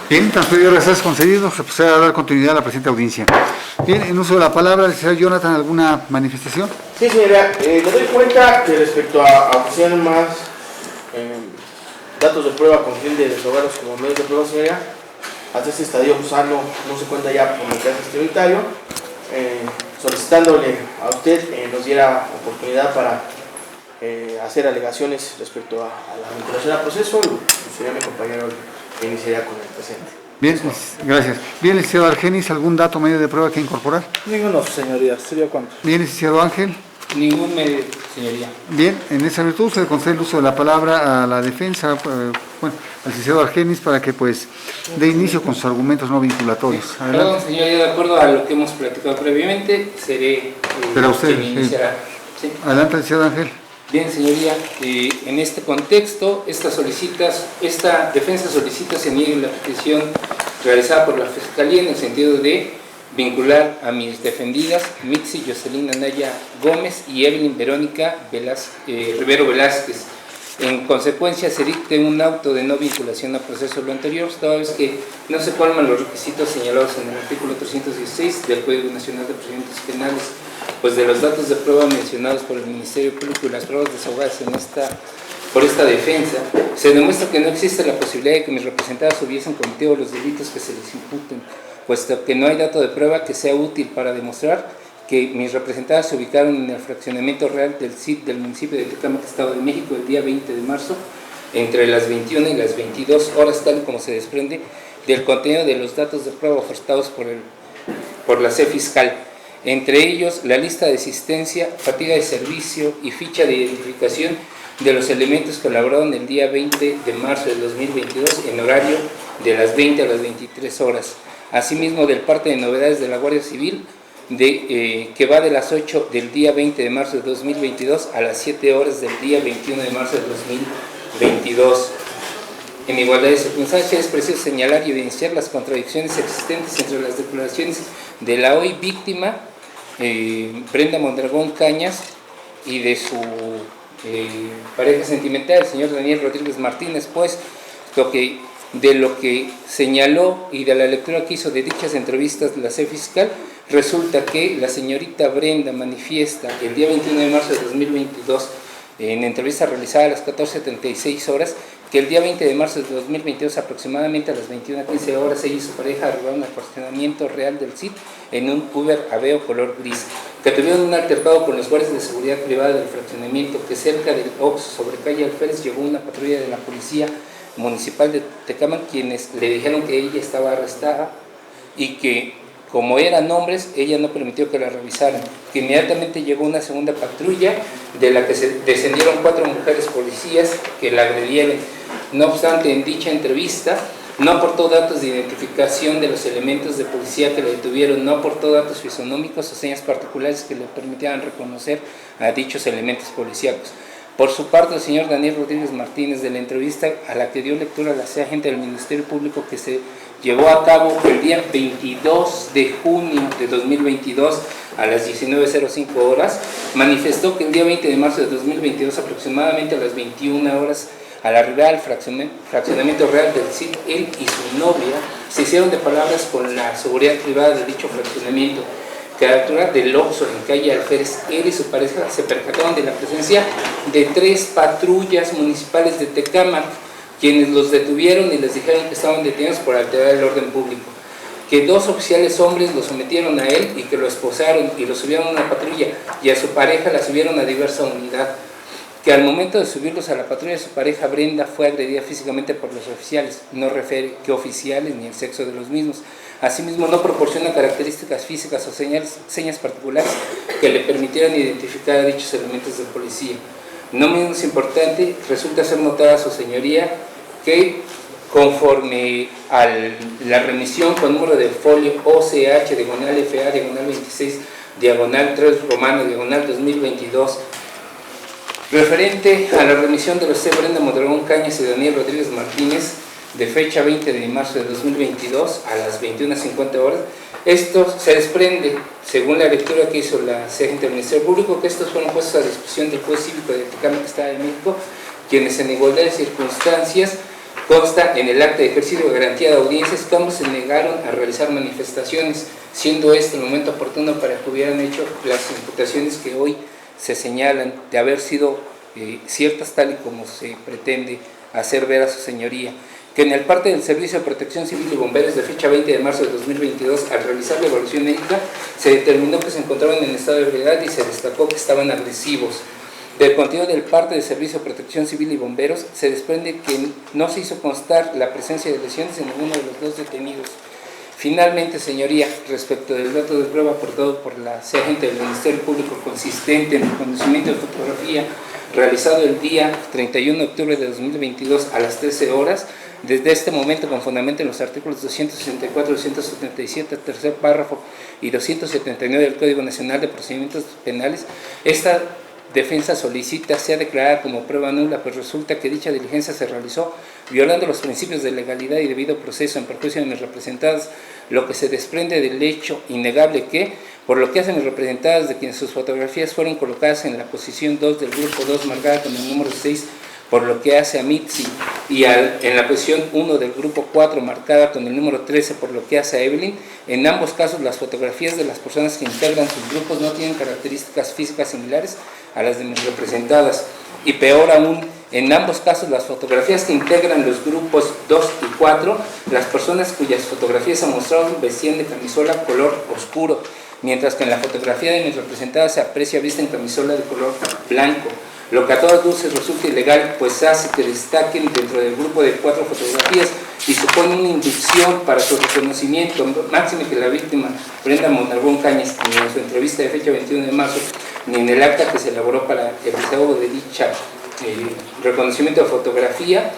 Bien, transferido receso concedido, se procede a dar continuidad a la presente audiencia. Bien, en uso de la palabra, el señor Jonathan, ¿alguna manifestación? Sí, señora, me doy cuenta que respecto a ofrecer más datos de prueba con fin de desahogarlos como medios de prueba, señora, hasta este estadio Gusano no se cuenta ya por el caso tributario, solicitándole a usted nos diera oportunidad para hacer alegaciones respecto a la vinculación al proceso. Sería mi compañero que iniciaría con el presente. Bien, gracias. Bien, licenciado Argenis, ¿algún dato medio de prueba que incorporar? Ninguno, señoría. ¿Sería cuánto? Bien, licenciado Ángel. Ningún medio, señoría. Bien, en esa virtud se le concede el uso de la palabra a la defensa, al licenciado Argenis, para que dé inicio con sus argumentos no vinculatorios. Adelante. Perdón, señoría, de acuerdo a lo que hemos platicado previamente, seré Pero usted, quien iniciará. Sí. Adelante, licenciado Ángel. Bien, señoría, en este contexto, esta defensa solicita se niegue la petición realizada por la Fiscalía en el sentido de vincular a mis defendidas, Mitzi Jocelyn Anaya Gómez y Evelyn Verónica Rivero Velázquez. En consecuencia, se dicte un auto de no vinculación a proceso lo anterior, toda vez que no se colman los requisitos señalados en el artículo 316 del Código Nacional de Procedimientos Penales, pues de los datos de prueba mencionados por el Ministerio Público y las pruebas desahogadas por esta defensa, se demuestra que no existe la posibilidad de que mis representadas hubiesen cometido los delitos que se les imputen, puesto que no hay dato de prueba que sea útil para demostrar que mis representadas se ubicaron en el fraccionamiento real del CID del municipio de Tecámac, Estado de México, el día 20 de marzo, entre las 21 y las 22 horas, tal como se desprende del contenido de los datos de prueba ofertados por la C Fiscal. Entre ellos, la lista de asistencia, fatiga de servicio y ficha de identificación de los elementos que elaboraron el día 20 de marzo de 2022 en horario de las 20 a las 23 horas. Asimismo, del parte de novedades de la Guardia Civil, que va de las 8 del día 20 de marzo de 2022 a las 7 horas del día 21 de marzo de 2022. En igualdad de circunstancias, es preciso señalar y evidenciar las contradicciones existentes entre las declaraciones de la hoy víctima, Brenda Mondragón Cañas, y de su pareja sentimental, el señor Daniel Rodríguez Martínez, pues de lo que señaló y de la lectura que hizo de dichas entrevistas de la C Fiscal, resulta que la señorita Brenda manifiesta el día 21 de marzo de 2022, en entrevista realizada a las 14:36 horas, que el día 20 de marzo de 2022, aproximadamente a las 21:15 horas, ella y su pareja arribaron al fraccionamiento real del CID en un Uber Aveo color gris, que tuvieron un altercado con los guardias de seguridad privada del fraccionamiento, que cerca del Oxxo sobre calle Alférez llegó una patrulla de la Policía Municipal de Tecámac, quienes le dijeron que ella estaba arrestada y que, como eran hombres, ella no permitió que la revisaran, que inmediatamente llegó una segunda patrulla de la que se descendieron 4 mujeres policías que la agredieron. No obstante, en dicha entrevista no aportó datos de identificación de los elementos de policía que la detuvieron, no aportó datos fisonómicos o señas particulares que le permitieran reconocer a dichos elementos policíacos. Por su parte, el señor Daniel Rodríguez Martínez, de la entrevista a la que dio lectura la agente del Ministerio Público, que se llevó a cabo el día 22 de junio de 2022 a las 19:05 horas, manifestó que el día 20 de marzo de 2022, aproximadamente a las 21 horas, al arribar al fraccionamiento real del CID, él y su novia se hicieron de palabras con la seguridad privada de dicho fraccionamiento, que a la altura del Oxxo en calle Alférez, él y su pareja se percataron de la presencia de 3 patrullas municipales de Tecámac, quienes los detuvieron y les dijeron que estaban detenidos por alterar el orden público, que 2 oficiales hombres lo sometieron a él y que lo esposaron y lo subieron a una patrulla, y a su pareja la subieron a diversa unidad, que al momento de subirlos a la patrulla, su pareja Brenda fue agredida físicamente por los oficiales, no refiere qué oficiales ni el sexo de los mismos. Asimismo, no proporciona características físicas o señas particulares que le permitieran identificar a dichos elementos de policía. No menos importante, resulta ser notada a su señoría que, conforme a la remisión con número de folio OCH, diagonal FA, diagonal 26, diagonal 3 romano, diagonal 2022, referente a la remisión de los C. Brenda Mondragón Cañas y Daniel Rodríguez Martínez, de fecha 20 de marzo de 2022 a las 21:50 horas, esto se desprende, según la lectura que hizo la agente del Ministerio Público, que estos fueron puestos a disposición del juez cívico de Tecámac, Estado de México, quienes en igualdad de circunstancias consta en el acta de ejercicio de garantía de audiencias que ambos se negaron a realizar manifestaciones, siendo este el momento oportuno para que hubieran hecho las imputaciones que hoy se señalan de haber sido ciertas tal y como se pretende hacer ver a su señoría, que en el parte del Servicio de Protección Civil y Bomberos de fecha 20 de marzo de 2022, al realizar la evaluación médica, se determinó que se encontraban en estado de ebriedad y se destacó que estaban agresivos. Del contenido del parte del Servicio de Protección Civil y Bomberos se desprende que no se hizo constar la presencia de lesiones en ninguno de los dos detenidos. Finalmente, señoría, respecto del dato de prueba aportado por la agente del Ministerio Público consistente en el conocimiento de fotografía realizado el día 31 de octubre de 2022 a las 13 horas, desde este momento con fundamento en los artículos 264, 277, tercer párrafo y 279 del Código Nacional de Procedimientos Penales, esta defensa solicita sea declarada como prueba nula, pues resulta que dicha diligencia se realizó violando los principios de legalidad y debido proceso en perjuicio de mis representadas, lo que se desprende del hecho innegable que, por lo que hacen mis representadas de quienes sus fotografías fueron colocadas en la posición 2 del grupo 2 marcada con el número 6, por lo que hace a Mitzi, y en la posición 1 del grupo 4 marcada con el número 13, por lo que hace a Evelyn. En ambos casos las fotografías de las personas que integran sus grupos no tienen características físicas similares a las de mis representadas, y peor aún, en ambos casos las fotografías que integran los grupos 2 y 4, las personas cuyas fotografías se mostraron vestían de camisola color oscuro, mientras que en la fotografía de mis representadas se aprecia vista en camisola de color blanco, lo que a todas luces resulta ilegal, pues hace que destaquen dentro del grupo de 4 fotografías y supone una inducción para su reconocimiento, máxime que la víctima Brenda Mondragón Cañas, ni en su entrevista de fecha 21 de marzo, ni en el acta que se elaboró para el desahogo de dicha reconocimiento de fotografía,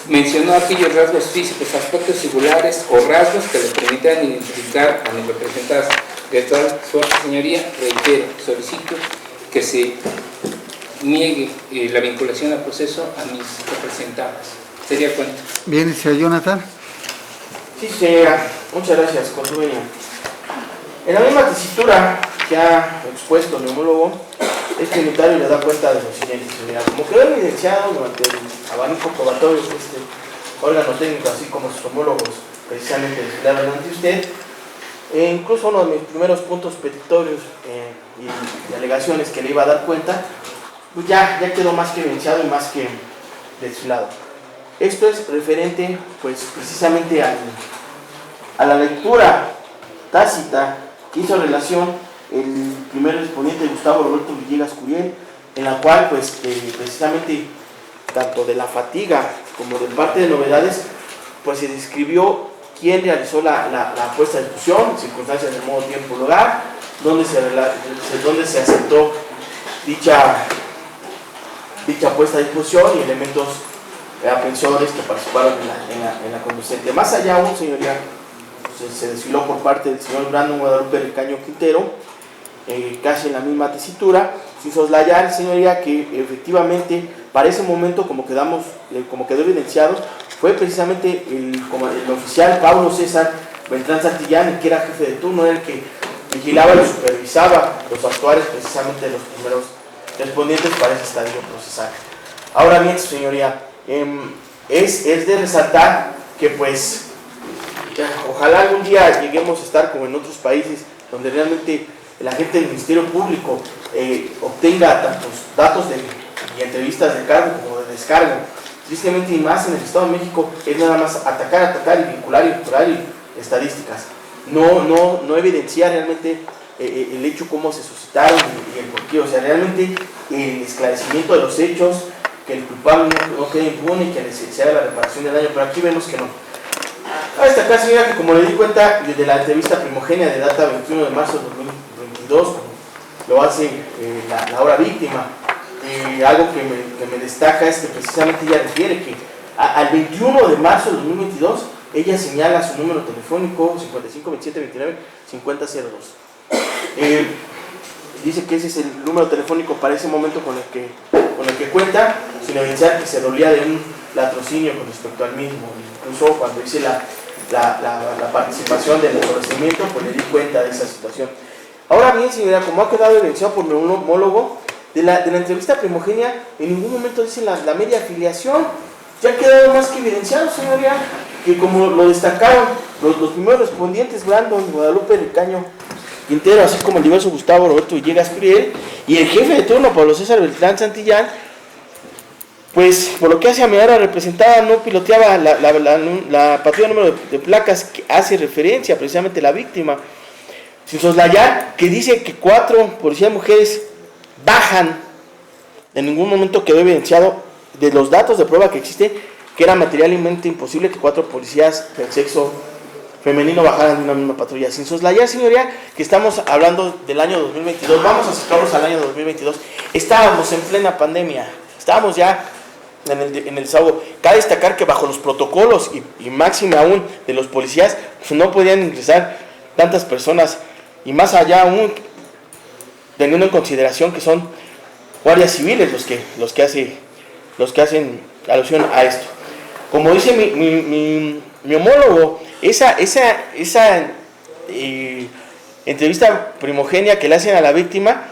mencionó aquellos rasgos físicos, aspectos singulares o rasgos que le permitan identificar a mis representadas. De todas suerte, señoría, reitero, solicito que se niegue la vinculación al proceso a mis representadas. Sería cuento. Bien, señor Jonathan. Sí, señora, muchas gracias, condueña. En la misma tesitura que ha expuesto el homólogo, este notario le da cuenta de lo siguiente, señora. Como quedó evidenciado durante el abanico probatorio que este órgano técnico, así como sus homólogos, precisamente señalaron ante usted, incluso uno de mis primeros puntos petitorios y alegaciones que le iba a dar cuenta, pues ya quedó más que evidenciado y más que desfilado. Esto es referente, pues, precisamente a la lectura tácita que hizo relación el primer respondiente, Gustavo Roberto Villegas Curiel, en la cual, pues, precisamente, tanto de la fatiga como de parte de novedades, pues se describió quién realizó la puesta a discusión, circunstancias del modo, tiempo, lugar, donde se aceptó dicha puesta a discusión y elementos aprensores que participaron en la conducente. Más allá aún, señoría, se desfiló por parte del señor Brandon Guadalupe Ricaño Quintero, casi en la misma tesitura, sin soslayar, señoría, que efectivamente para ese momento, como quedó evidenciado, fue precisamente el oficial Pablo César Beltrán Santillán, el que era jefe de turno, el que vigilaba y supervisaba los actuares precisamente de los primeros respondientes para ese estadio procesal. Ahora bien, señoría, es de resaltar que, pues, ojalá algún día lleguemos a estar como en otros países donde realmente la gente del Ministerio Público obtenga tantos datos y entrevistas de cargo como de descargo. Tristemente, y más en el Estado de México, es nada más atacar y vincular y estadísticas. No evidenciar realmente el hecho, cómo se suscitaron y el porqué. O sea, realmente el esclarecimiento de los hechos, que el culpable no quede impune y que se haga la reparación del daño, pero aquí vemos que no. A destacar, señora, que como le di cuenta desde la entrevista primogénea de data 21 de marzo de 2022, lo hace la ahora víctima, algo que me destaca es que precisamente ella refiere que al 21 de marzo de 2022 ella señala su número telefónico 55 27 29 50 02. Dice que ese es el número telefónico para ese momento con el que cuenta, sin evidenciar que se dolía de un latrocinio con respecto al mismo. Incluso cuando hice la participación del conocimiento, pues le di cuenta de esa situación. Ahora bien, señora, como ha quedado evidenciado por mi homólogo, de la entrevista primogénea, en ningún momento dice la media afiliación. ya ha quedado más que evidenciado, señoría, que como lo destacaron los primeros respondientes, Brandon, Guadalupe Ricaño Quintero, así como el diverso Gustavo Roberto Villegas Priel, y el jefe de turno, Pablo César Beltrán Santillán, pues por lo que hace a mi hora representada, no piloteaba la patrulla número de placas que hace referencia precisamente a la víctima, sin soslayar, que dice que 4 policías mujeres bajan. En ningún momento quedó evidenciado de los datos de prueba que existen que era materialmente imposible que 4 policías del sexo femenino bajaran de una misma patrulla. Sin soslayar, señoría, que estamos hablando del año 2022, vamos a acercarnos al año 2022, estábamos en plena pandemia, estábamos ya en el desahogo. Cabe destacar que bajo los protocolos y máxime aún de los policías, pues no podían ingresar tantas personas, y más allá aún teniendo en consideración que son guardias civiles los que hacen alusión a esto. Como dice mi homólogo, esa entrevista primogénea que le hacen a la víctima,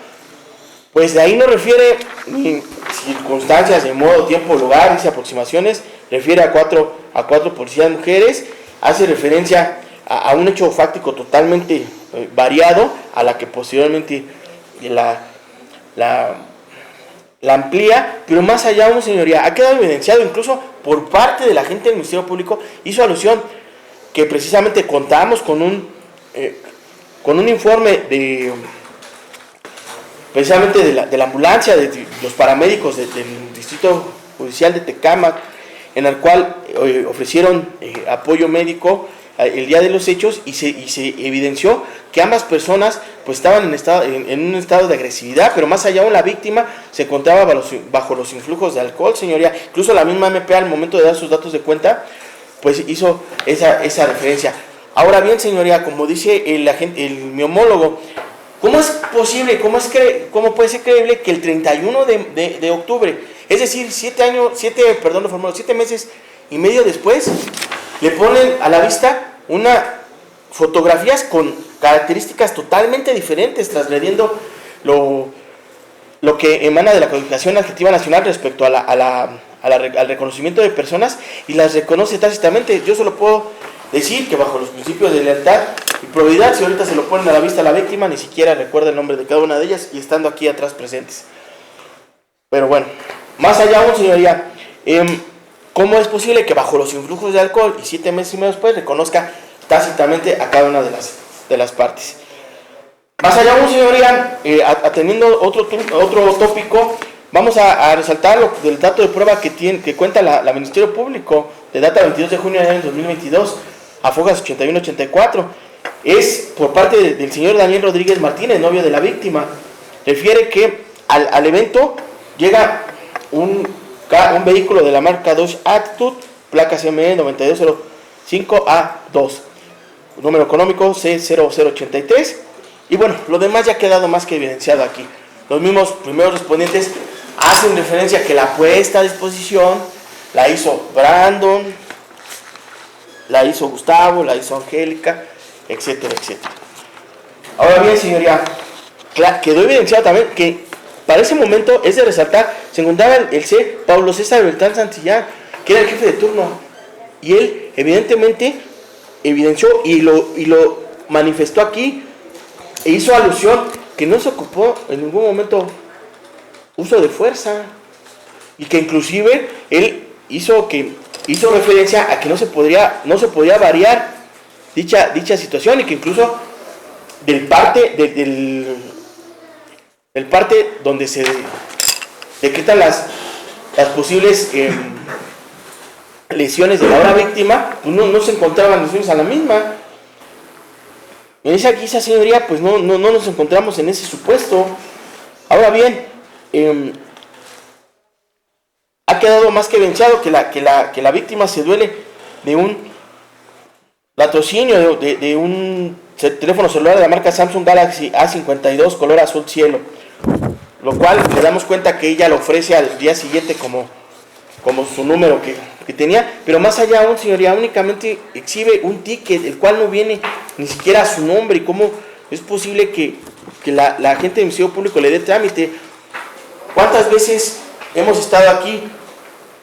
pues de ahí no refiere ni circunstancias de modo, tiempo, lugar, dice aproximaciones, refiere a cuatro policías mujeres, hace referencia a un hecho fáctico totalmente variado, a la que posteriormente la amplía, pero más allá aún, señoría, ha quedado evidenciado incluso por parte de la gente del Ministerio Público, hizo alusión que precisamente contábamos con un informe precisamente de la ambulancia, de los paramédicos del Distrito Judicial de Tecámac, en el cual ofrecieron apoyo médico el día de los hechos, y se evidenció que ambas personas pues estaban en un estado de agresividad, pero más allá aún la víctima se encontraba bajo los influjos de alcohol, señoría. Incluso la misma MP al momento de dar sus datos de cuenta pues hizo esa referencia. Ahora bien, señoría, como dice mi homólogo, ¿cómo es posible, cómo puede ser creíble que el 31 de octubre, es decir, 7 meses y medio después, le ponen a la vista fotografías con características totalmente diferentes, trasgrediendo lo que emana de la codificación adjetiva nacional respecto al reconocimiento de personas, y las reconoce tácitamente? Yo solo puedo decir que bajo los principios de lealtad y probidad, si ahorita se lo ponen a la vista a la víctima, ni siquiera recuerda el nombre de cada una de ellas, y estando aquí atrás presentes. Pero bueno, más allá aún, señoría, ¿cómo es posible que bajo los influjos de alcohol y 7 meses y medio después reconozca tácitamente a cada una de las partes? Más allá aún, señoría, atendiendo otro tópico, vamos a resaltar del dato de prueba que cuenta la Ministerio Público, de data 22 de junio del año 2022, a fojas 81-84. Es por parte del señor Daniel Rodríguez Martínez, novio de la víctima. Refiere que al evento llega un vehículo de la marca Dodge Attitude, placa CME 9205A2, número económico C0083, y bueno, lo demás ya ha quedado más que evidenciado aquí. Los mismos primeros respondientes hacen referencia a que la puesta a disposición la hizo Brandon, la hizo Gustavo, la hizo Angélica, etcétera, etcétera. Ahora bien, señoría, quedó evidenciado también que para ese momento, es de resaltar, se encontraba el Pablo César Beltrán Santillán, que era el jefe de turno, y él evidentemente evidenció y lo manifestó aquí, e hizo alusión que no se ocupó en ningún momento uso de fuerza, y que inclusive él hizo referencia a que no se podía variar dicha situación, y que incluso del parte donde se decretan las posibles lesiones de la hora víctima, pues no se encontraban lesiones a la misma. En esa guisa, señoría, pues no nos encontramos en ese supuesto. Ahora bien, ha quedado más que evidenciado que la víctima se duele de un latrocinio de un teléfono celular de la marca Samsung Galaxy A52 color azul cielo, lo cual le damos cuenta que ella lo ofrece al día siguiente como su número que tenía, pero más allá aún, señoría, únicamente exhibe un ticket, el cual no viene ni siquiera a su nombre. ¿Y cómo es posible que la gente del Ministerio Público le dé trámite? ¿Cuántas veces hemos estado aquí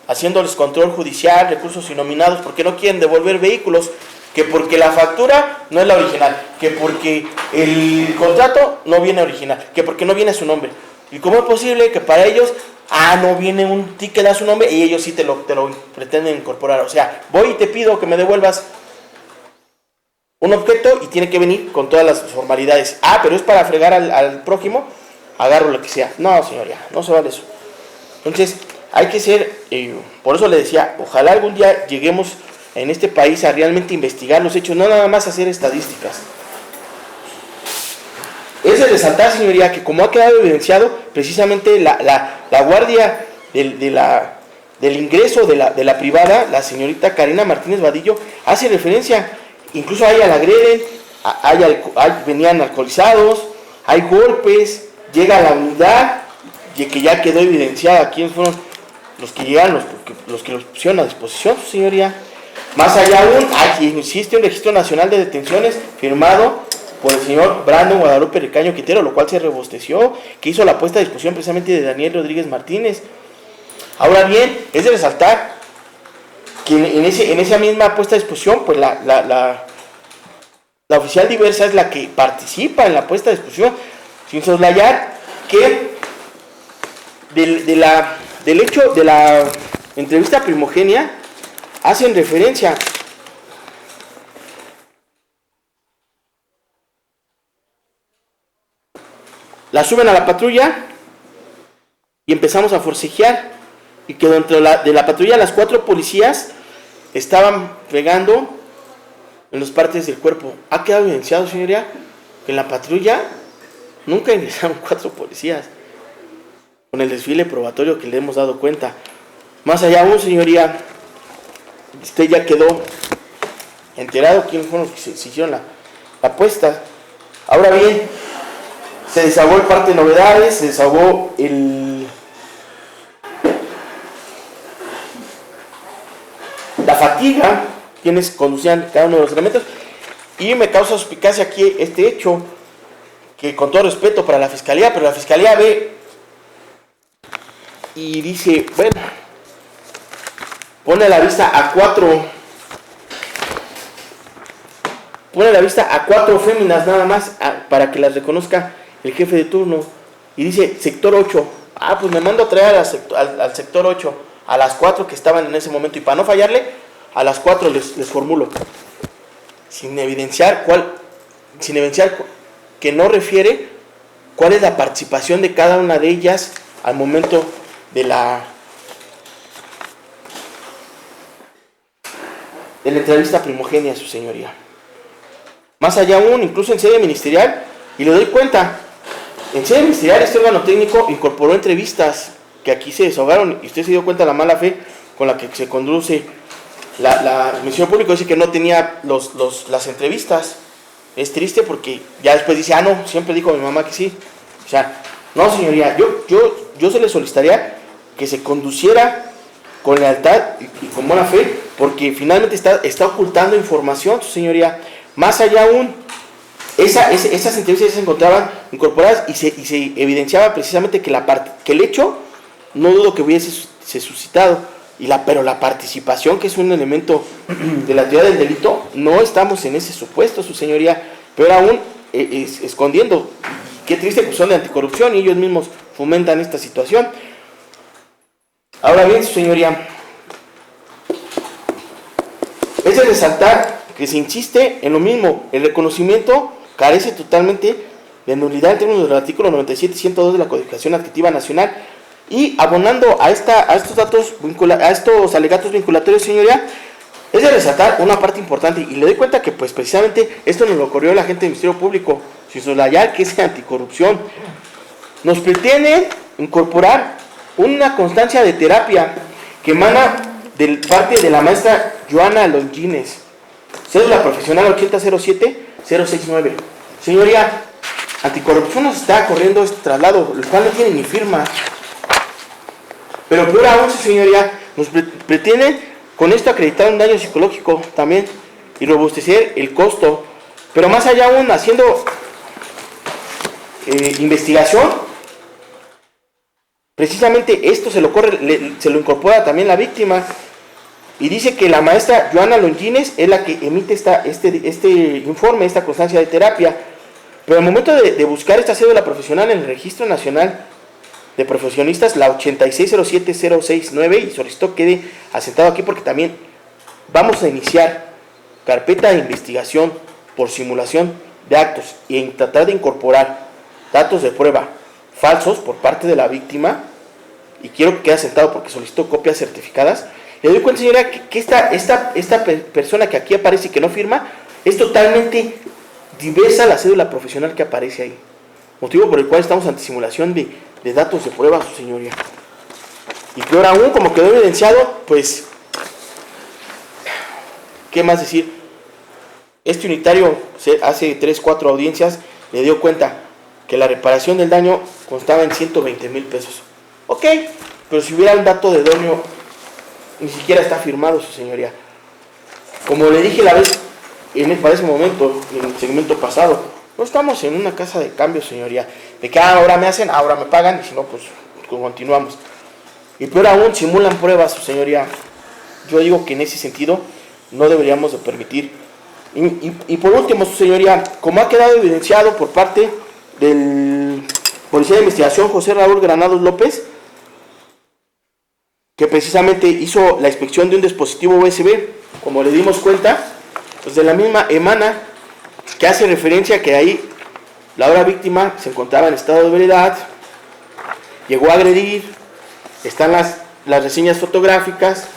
haciéndoles control judicial, recursos innominados, porque no quieren devolver vehículos, que porque la factura no es la original, que porque el contrato no viene original, que porque no viene a su nombre. ¿Y cómo es posible que para ellos, no viene un ticket a su nombre y ellos sí te lo pretenden incorporar? O sea, voy y te pido que me devuelvas un objeto y tiene que venir con todas las formalidades. Pero es para fregar al prójimo, agarro lo que sea. No, señoría, no se vale eso. Entonces, hay que ser, por eso le decía, ojalá algún día lleguemos en este país a realmente investigar los hechos, no nada más hacer estadísticas. Es de resaltar, señoría, que como ha quedado evidenciado, precisamente la guardia del ingreso de la privada, la señorita Karina Martínez Vadillo, hace referencia, incluso a ella la agreden, venían alcoholizados, hay golpes, llega a la unidad, y que ya quedó evidenciada quiénes fueron los que llegaron, los que los pusieron a disposición, su señoría. Más allá aún, existe un registro nacional de detenciones firmado por el señor Brandon Guadalupe Ricaño Quintero, lo cual se robusteció, que hizo la puesta a disposición precisamente de Daniel Rodríguez Martínez. Ahora bien, es de resaltar que en esa misma puesta a disposición, pues la oficial diversa es la que participa en la puesta a disposición, sin soslayar que del hecho de la entrevista primogénea hacen referencia la suben a la patrulla y empezamos a forcejear, y que dentro de la patrulla las 4 policías estaban pegando en las partes del cuerpo. Ha quedado evidenciado, señoría, que en la patrulla nunca ingresaron 4 policías, con el desfile probatorio que le hemos dado cuenta. Más allá aún, señoría, usted ya quedó enterado quiénes fueron los que se hicieron la apuesta. Ahora bien, se desahogó el parte de novedades, se desahogó la fatiga, quienes conducían cada uno de los elementos, y me causa suspicacia aquí este hecho, que con todo respeto para la Fiscalía, pero la Fiscalía ve y dice, bueno, pone la vista a 4 féminas nada más, para que las reconozca el jefe de turno, y dice sector 8. Pues me mando a traer al sector 8, a las 4 que estaban en ese momento, y para no fallarle, a las 4 les formulo, sin evidenciar que no refiere cuál es la participación de cada una de ellas al momento de la entrevista primogénea, su señoría. Más allá aún, incluso en sede ministerial, y le doy cuenta, en sede ministerial este órgano técnico incorporó entrevistas que aquí se desahogaron, y usted se dio cuenta de la mala fe con la que se conduce la Ministerio Público. Dice que no tenía las entrevistas. Es triste porque ya después dice, no, siempre dijo mi mamá que sí. O sea, no, señoría, yo se le solicitaría que se conduciera con lealtad y con buena fe, porque finalmente está ocultando información, su señoría. Más allá aún, esas entrevistas se encontraban incorporadas y se evidenciaba precisamente que el hecho, no dudo que hubiese suscitado, pero la participación, que es un elemento de la teoría del delito, no estamos en ese supuesto, su señoría, pero aún escondiendo. Qué triste que son de anticorrupción y ellos mismos fomentan esta situación. Ahora bien, su señoría, es de resaltar que se insiste en lo mismo. El reconocimiento carece totalmente de nulidad en términos del artículo 97 y 102 de la Codificación Adquisitiva Nacional, y abonando a estos alegatos vinculatorios, señoría, es de resaltar una parte importante, y le doy cuenta que pues precisamente esto nos lo ocurrió la gente del Ministerio Público, sin soslayar que es anticorrupción. Nos pretende incorporar una constancia de terapia que emana de parte de la maestra Joana Longines, cédula profesional 8007-069. Señoría, anticorrupción nos está corriendo este traslado, el cual no tiene ni firma. Pero peor aún, señoría, nos pretende con esto acreditar un daño psicológico también y robustecer el costo. Pero más allá aún, haciendo investigación, precisamente esto se lo incorpora también la víctima. Y dice que la maestra Joana Longines es la que emite este informe, esta constancia de terapia. Pero al momento de buscar esta cédula profesional en el Registro Nacional de Profesionistas, la 8607069, y solicitó quede asentado aquí porque también vamos a iniciar carpeta de investigación por simulación de actos y tratar de incorporar datos de prueba falsos por parte de la víctima, y quiero que quede asentado porque solicitó copias certificadas. Le doy cuenta, señora, que esta persona que aquí aparece y que no firma es totalmente diversa a la cédula profesional que aparece ahí, motivo por el cual estamos ante simulación de datos de prueba, su señoría. Y peor aún, como quedó evidenciado, pues, ¿qué más decir? Este unitario hace 3-4 audiencias le dio cuenta que la reparación del daño constaba en 120,000 pesos. Ok, pero si hubiera un dato de daño, ni siquiera está firmado, su señoría. Como le dije la vez, para ese momento, en el segmento pasado, no estamos en una casa de cambio, señoría, de que ahora me hacen, ahora me pagan, y si no, pues continuamos. Y peor aún, simulan pruebas, su señoría. Yo digo que en ese sentido no deberíamos de permitir. Y por último, su señoría, como ha quedado evidenciado por parte del policía de investigación José Raúl Granados López, que precisamente hizo la inspección de un dispositivo USB, como le dimos cuenta, pues de la misma emana que hace referencia que ahí la ahora víctima se encontraba en estado de ebriedad, llegó a agredir, están las reseñas fotográficas,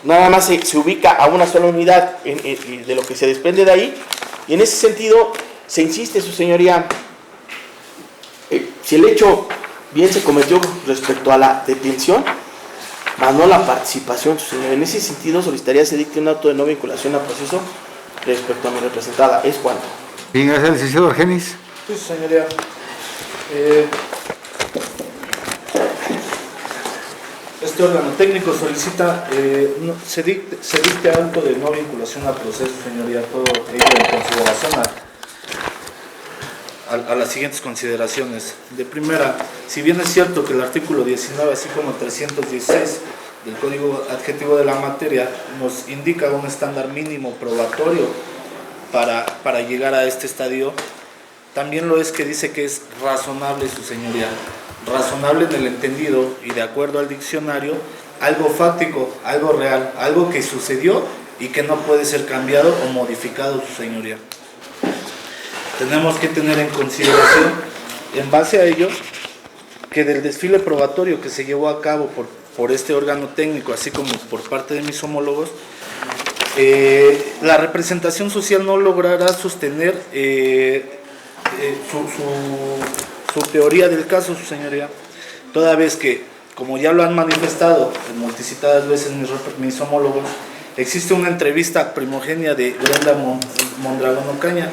nada más se ubica a una sola unidad de lo que se desprende de ahí, y en ese sentido se insiste, su señoría, si el hecho bien se cometió respecto a la detención, más no la participación, su señoría. En ese sentido solicitaría se dicte un auto de no vinculación a proceso respecto a mi representada. Es cuanto. Bien, gracias, licenciado Argenis. Sí, señoría. Este órgano técnico solicita se dicte auto de no vinculación a proceso, señoría, todo ello en consideración a las siguientes consideraciones. De primera, si bien es cierto que el artículo 19, así como el 316 del Código Adjetivo de la Materia, nos indica un estándar mínimo probatorio para llegar a este estadio, también lo es que dice que es razonable, su señoría. Razonable en el entendido y de acuerdo al diccionario, algo fáctico, algo real, algo que sucedió y que no puede ser cambiado o modificado, su señoría. Tenemos que tener en consideración, en base a ello, que del desfile probatorio que se llevó a cabo por este órgano técnico, así como por parte de mis homólogos, la representación social no logrará sostener su teoría del caso, su señoría, toda vez que, como ya lo han manifestado multicitadas veces mis homólogos, existe una entrevista primogénea de Brenda Mondragón Ocaña,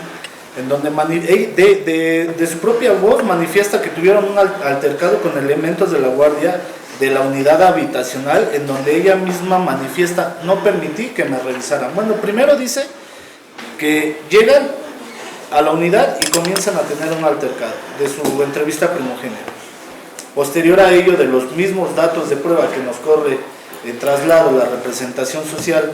en donde de su propia voz manifiesta que tuvieron un altercado con elementos de la guardia de la unidad habitacional, en donde ella misma manifiesta: no permití que me revisaran. Bueno, primero dice que llegan a la unidad y comienzan a tener un altercado, de su entrevista primogénea. Posterior a ello, de los mismos datos de prueba que nos corre traslado la representación social,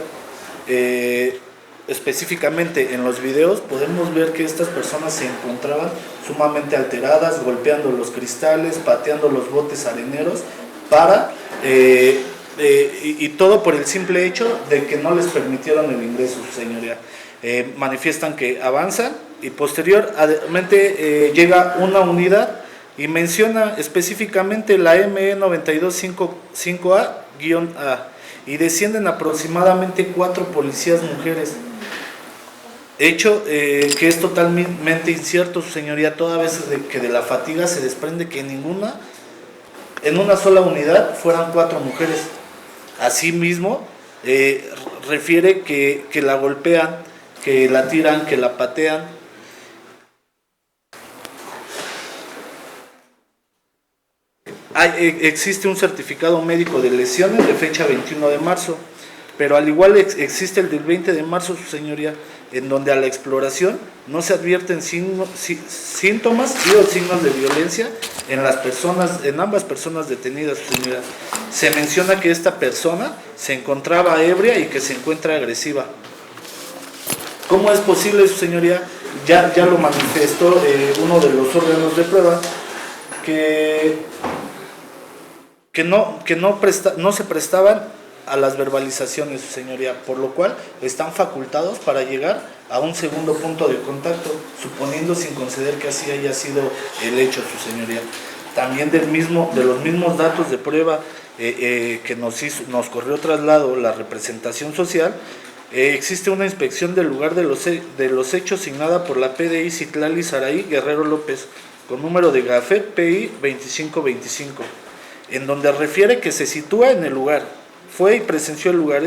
específicamente en los videos, podemos ver que estas personas se encontraban sumamente alteradas, golpeando los cristales, pateando los botes areneros, y todo por el simple hecho de que no les permitieron el ingreso, su señoría. Manifiestan que avanzan y posteriormente llega una unidad y menciona específicamente la ME 9255A-A, y descienden aproximadamente 4 policías mujeres. Hecho que es totalmente incierto, su señoría, toda vez que de la fatiga se desprende que en una sola unidad fueran 4 mujeres. Asimismo, refiere que la golpean, que la tiran, que la patean. Existe un certificado médico de lesiones de fecha 21 de marzo. pero al igual existe el del 20 de marzo, su señoría, en donde a la exploración no se advierten síntomas y o signos de violencia en ambas personas detenidas, su señoría. Se menciona que esta persona se encontraba ebria y que se encuentra agresiva. ¿Cómo es posible, su señoría? Ya lo manifestó uno de los órganos de prueba, que no se prestaban a las verbalizaciones, su señoría, por lo cual están facultados para llegar a un segundo punto de contacto, suponiendo sin conceder que así haya sido el hecho, su señoría. También de los mismos datos de prueba que nos corrió traslado la representación social, existe una inspección del lugar de los hechos signada por la PDI Citlali Saraí Guerrero López, con número de GAFET PI 2525, en donde refiere que se sitúa en el lugar, fue y presenció el lugar.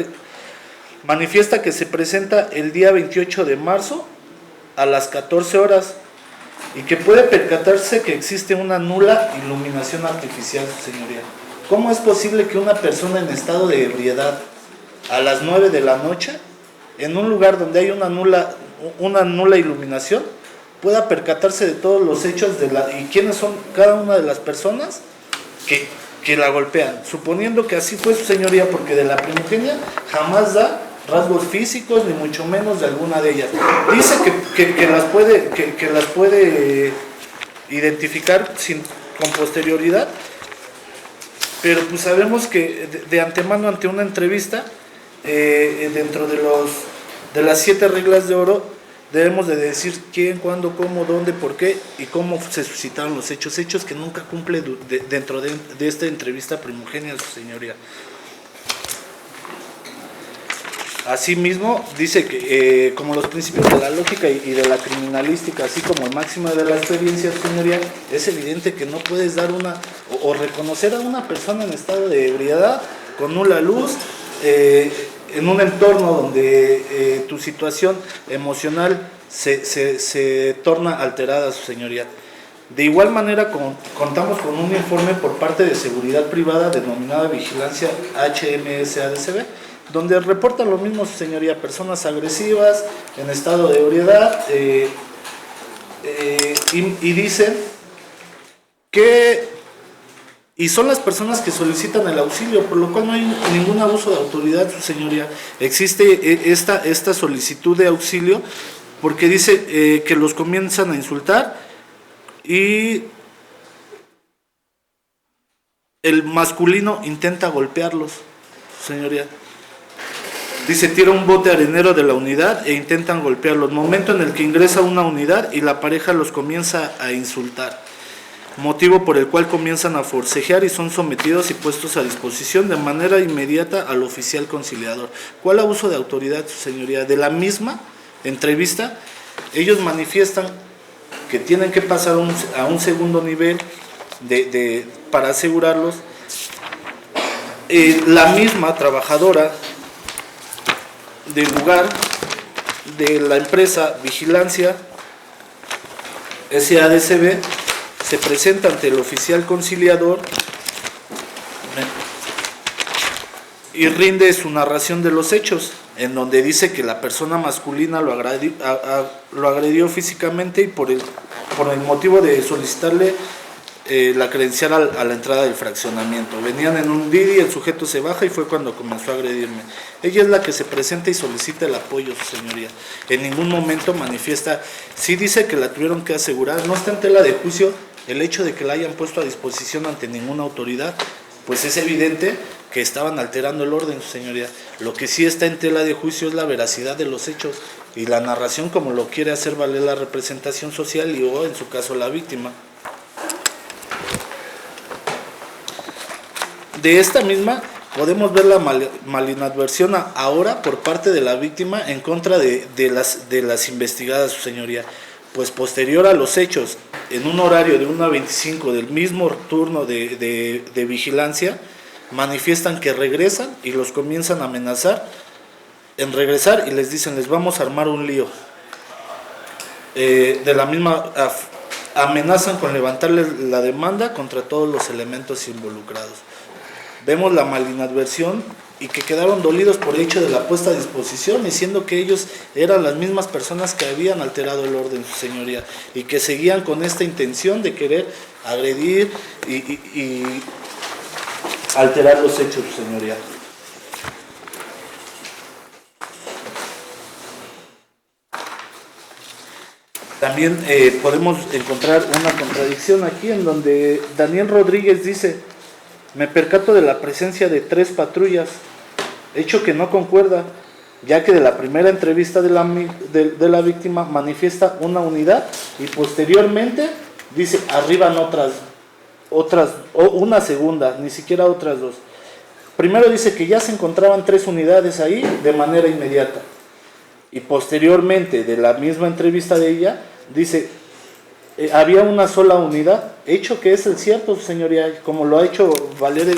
Manifiesta que se presenta el día 28 de marzo a las 14 horas y que puede percatarse que existe una nula iluminación artificial, señoría. ¿Cómo es posible que una persona en estado de ebriedad a las 9 de la noche, en un lugar donde hay una nula iluminación, pueda percatarse de todos los hechos y quiénes son cada una de las personas que la golpean? Suponiendo que así fue, su señoría, porque de la primogenia jamás da rasgos físicos, ni mucho menos de alguna de ellas. Dice que las puede identificar con posterioridad, pero pues sabemos que de antemano, ante una entrevista, dentro de las 7 reglas de oro, debemos de decir quién, cuándo, cómo, dónde, por qué y cómo se suscitaron los hechos que nunca cumple dentro de esta entrevista primogenia, su señoría. Asimismo, dice que como los principios de la lógica y de la criminalística, así como el máximo de la experiencia, señoría, es evidente que no puedes dar o reconocer a una persona en estado de ebriedad, con nula luz, en un entorno donde tu situación emocional se torna alterada, su señoría. De igual manera, contamos con un informe por parte de Seguridad Privada denominada Vigilancia HMS-ADCB, donde reporta lo mismo, su señoría: personas agresivas, en estado de ebriedad, y dicen que, y son las personas que solicitan el auxilio, por lo cual no hay ningún abuso de autoridad, su señoría. Existe esta solicitud de auxilio porque dice que los comienzan a insultar y el masculino intenta golpearlos, su señoría. Dice, tira un bote arenero de la unidad e intentan golpearlos. Momento en el que ingresa una unidad y la pareja los comienza a insultar. Motivo por el cual comienzan a forcejear y son sometidos y puestos a disposición de manera inmediata al oficial conciliador. ¿Cuál abuso de autoridad, su señoría? De la misma entrevista, ellos manifiestan que tienen que pasar a un segundo nivel para asegurarlos. La misma trabajadora del lugar de la empresa Vigilancia SADCB se presenta ante el oficial conciliador y rinde su narración de los hechos, en donde dice que la persona masculina lo agredió físicamente y por el motivo de solicitarle la credencial a la entrada del fraccionamiento. Venían en un Didi, el sujeto se baja y fue cuando comenzó a agredirme. Ella es la que se presenta y solicita el apoyo, su señoría. En ningún momento manifiesta, sí dice que la tuvieron que asegurar, no está en tela de juicio el hecho de que la hayan puesto a disposición ante ninguna autoridad, pues es evidente que estaban alterando el orden, su señoría. Lo que sí está en tela de juicio es la veracidad de los hechos y la narración como lo quiere hacer valer la representación social o en su caso la víctima. De esta misma podemos ver la malinadversión ahora por parte de la víctima en contra de las investigadas, su señoría, pues posterior a los hechos, en un horario de 1:25 del mismo turno de vigilancia, manifiestan que regresan y los comienzan a amenazar en regresar y les dicen, les vamos a armar un lío. De la misma amenazan con levantarles la demanda contra todos los elementos involucrados. Vemos la malinadversión y que quedaron dolidos por el hecho de la puesta a disposición, diciendo que ellos eran las mismas personas que habían alterado el orden, su señoría, y que seguían con esta intención de querer agredir y alterar los hechos, su señoría. También podemos encontrar una contradicción aquí en donde Daniel Rodríguez dice: me percato de la presencia de 3 patrullas, hecho que no concuerda, ya que de la primera entrevista de la víctima manifiesta una unidad y posteriormente dice arriban otras, o una segunda, ni siquiera otras 2. Primero dice que ya se encontraban 3 unidades ahí de manera inmediata, y posteriormente de la misma entrevista de ella dice había una sola unidad, hecho que es el cierto, señoría, como lo ha hecho valer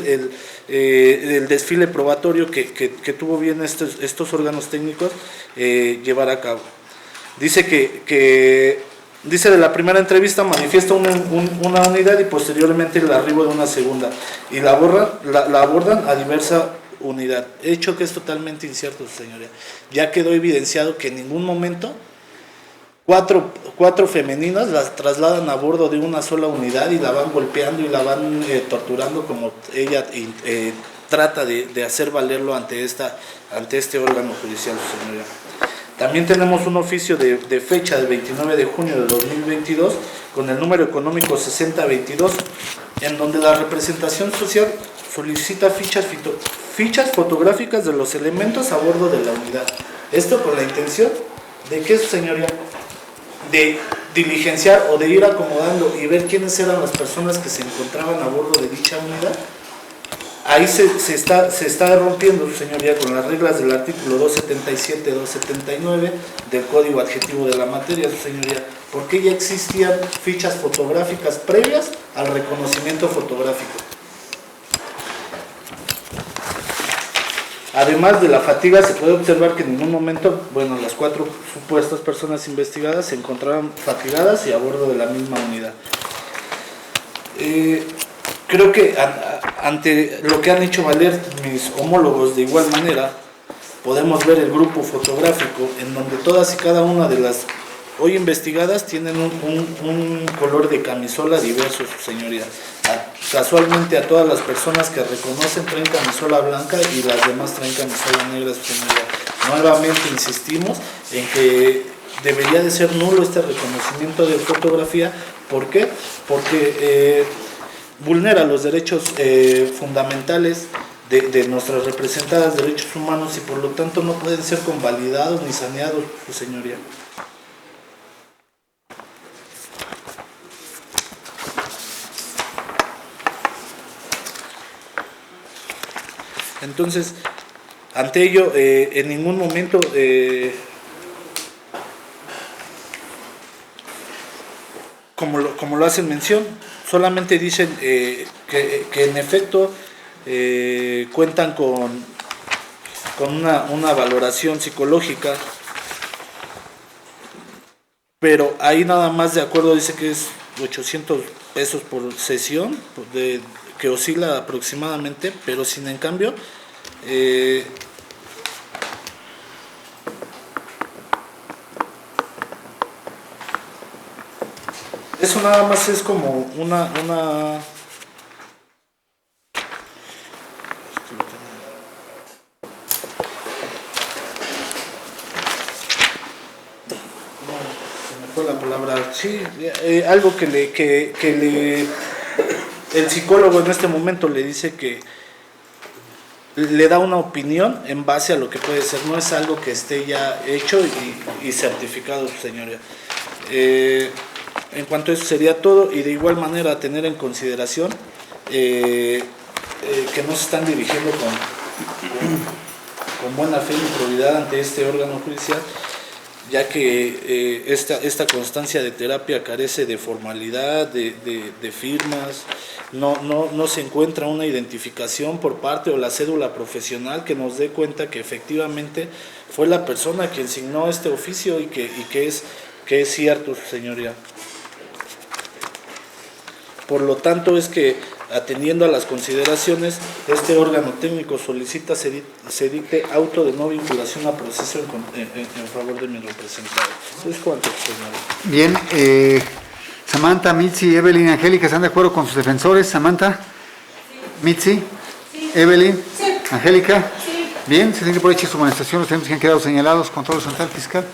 el desfile probatorio que tuvo bien estos órganos técnicos llevar a cabo. Dice dice de la primera entrevista manifiesta una unidad y posteriormente el arribo de una segunda, y la abordan a diversa unidad, hecho que es totalmente incierto, señoría. Ya quedó evidenciado que en ningún momento cuatro femeninas las trasladan a bordo de una sola unidad y la van golpeando y la van torturando como ella trata de hacer valerlo ante este órgano judicial, señoría. También tenemos un oficio de fecha del 29 de junio de 2022 con el número económico 6022, en donde la representación social solicita fichas fotográficas de los elementos a bordo de la unidad. Esto con la intención de que, señoría, de diligenciar o de ir acomodando y ver quiénes eran las personas que se encontraban a bordo de dicha unidad. Ahí se está rompiendo, señoría, con las reglas del artículo 277-279 del Código Adjetivo de la Materia, señoría, porque ya existían fichas fotográficas previas al reconocimiento fotográfico. Además de la fatiga, se puede observar que en ningún momento, las 4 supuestas personas investigadas se encontraban fatigadas y a bordo de la misma unidad. Creo que ante lo que han hecho valer mis homólogos de igual manera, podemos ver el grupo fotográfico en donde todas y cada una de las hoy investigadas tienen un color de camisola diverso, su señoría. Casualmente a todas las personas que reconocen traen camisola blanca y las demás traen camisola negra, su señoría. Nuevamente insistimos en que debería de ser nulo este reconocimiento de fotografía. ¿Por qué? Porque vulnera los derechos fundamentales de nuestras representadas de derechos humanos y por lo tanto no pueden ser convalidados ni saneados, su señoría. Entonces, ante ello, en ningún momento como lo hacen mención, solamente dicen que en efecto cuentan con una valoración psicológica, pero ahí nada más de acuerdo dice que es 800 pesos por sesión, que oscila aproximadamente, pero sin en cambio eso nada más es como una la palabra, sí, algo que el psicólogo en este momento le dice que le da una opinión en base a lo que puede ser, no es algo que esté ya hecho y certificado, señoría. En cuanto a eso sería todo, y de igual manera tener en consideración que no se están dirigiendo con buena fe y probidad ante este órgano judicial, ya que esta constancia de terapia carece de formalidad, de firmas, no se encuentra una identificación por parte o la cédula profesional que nos dé cuenta que efectivamente fue la persona quien signó este oficio y que es cierto, señoría. Por lo tanto es que Atendiendo a las consideraciones, este órgano técnico solicita se dicte auto de no vinculación a proceso en favor de mi representado. Es cuanto, señora. Bien, Samantha, Mitzi, Evelyn, Angélica, ¿están de acuerdo con sus defensores? Samantha, Mitzi, Evelyn, Angélica. Bien, se tiene por hecha su manifestación, los temas que han quedado señalados, control central fiscal.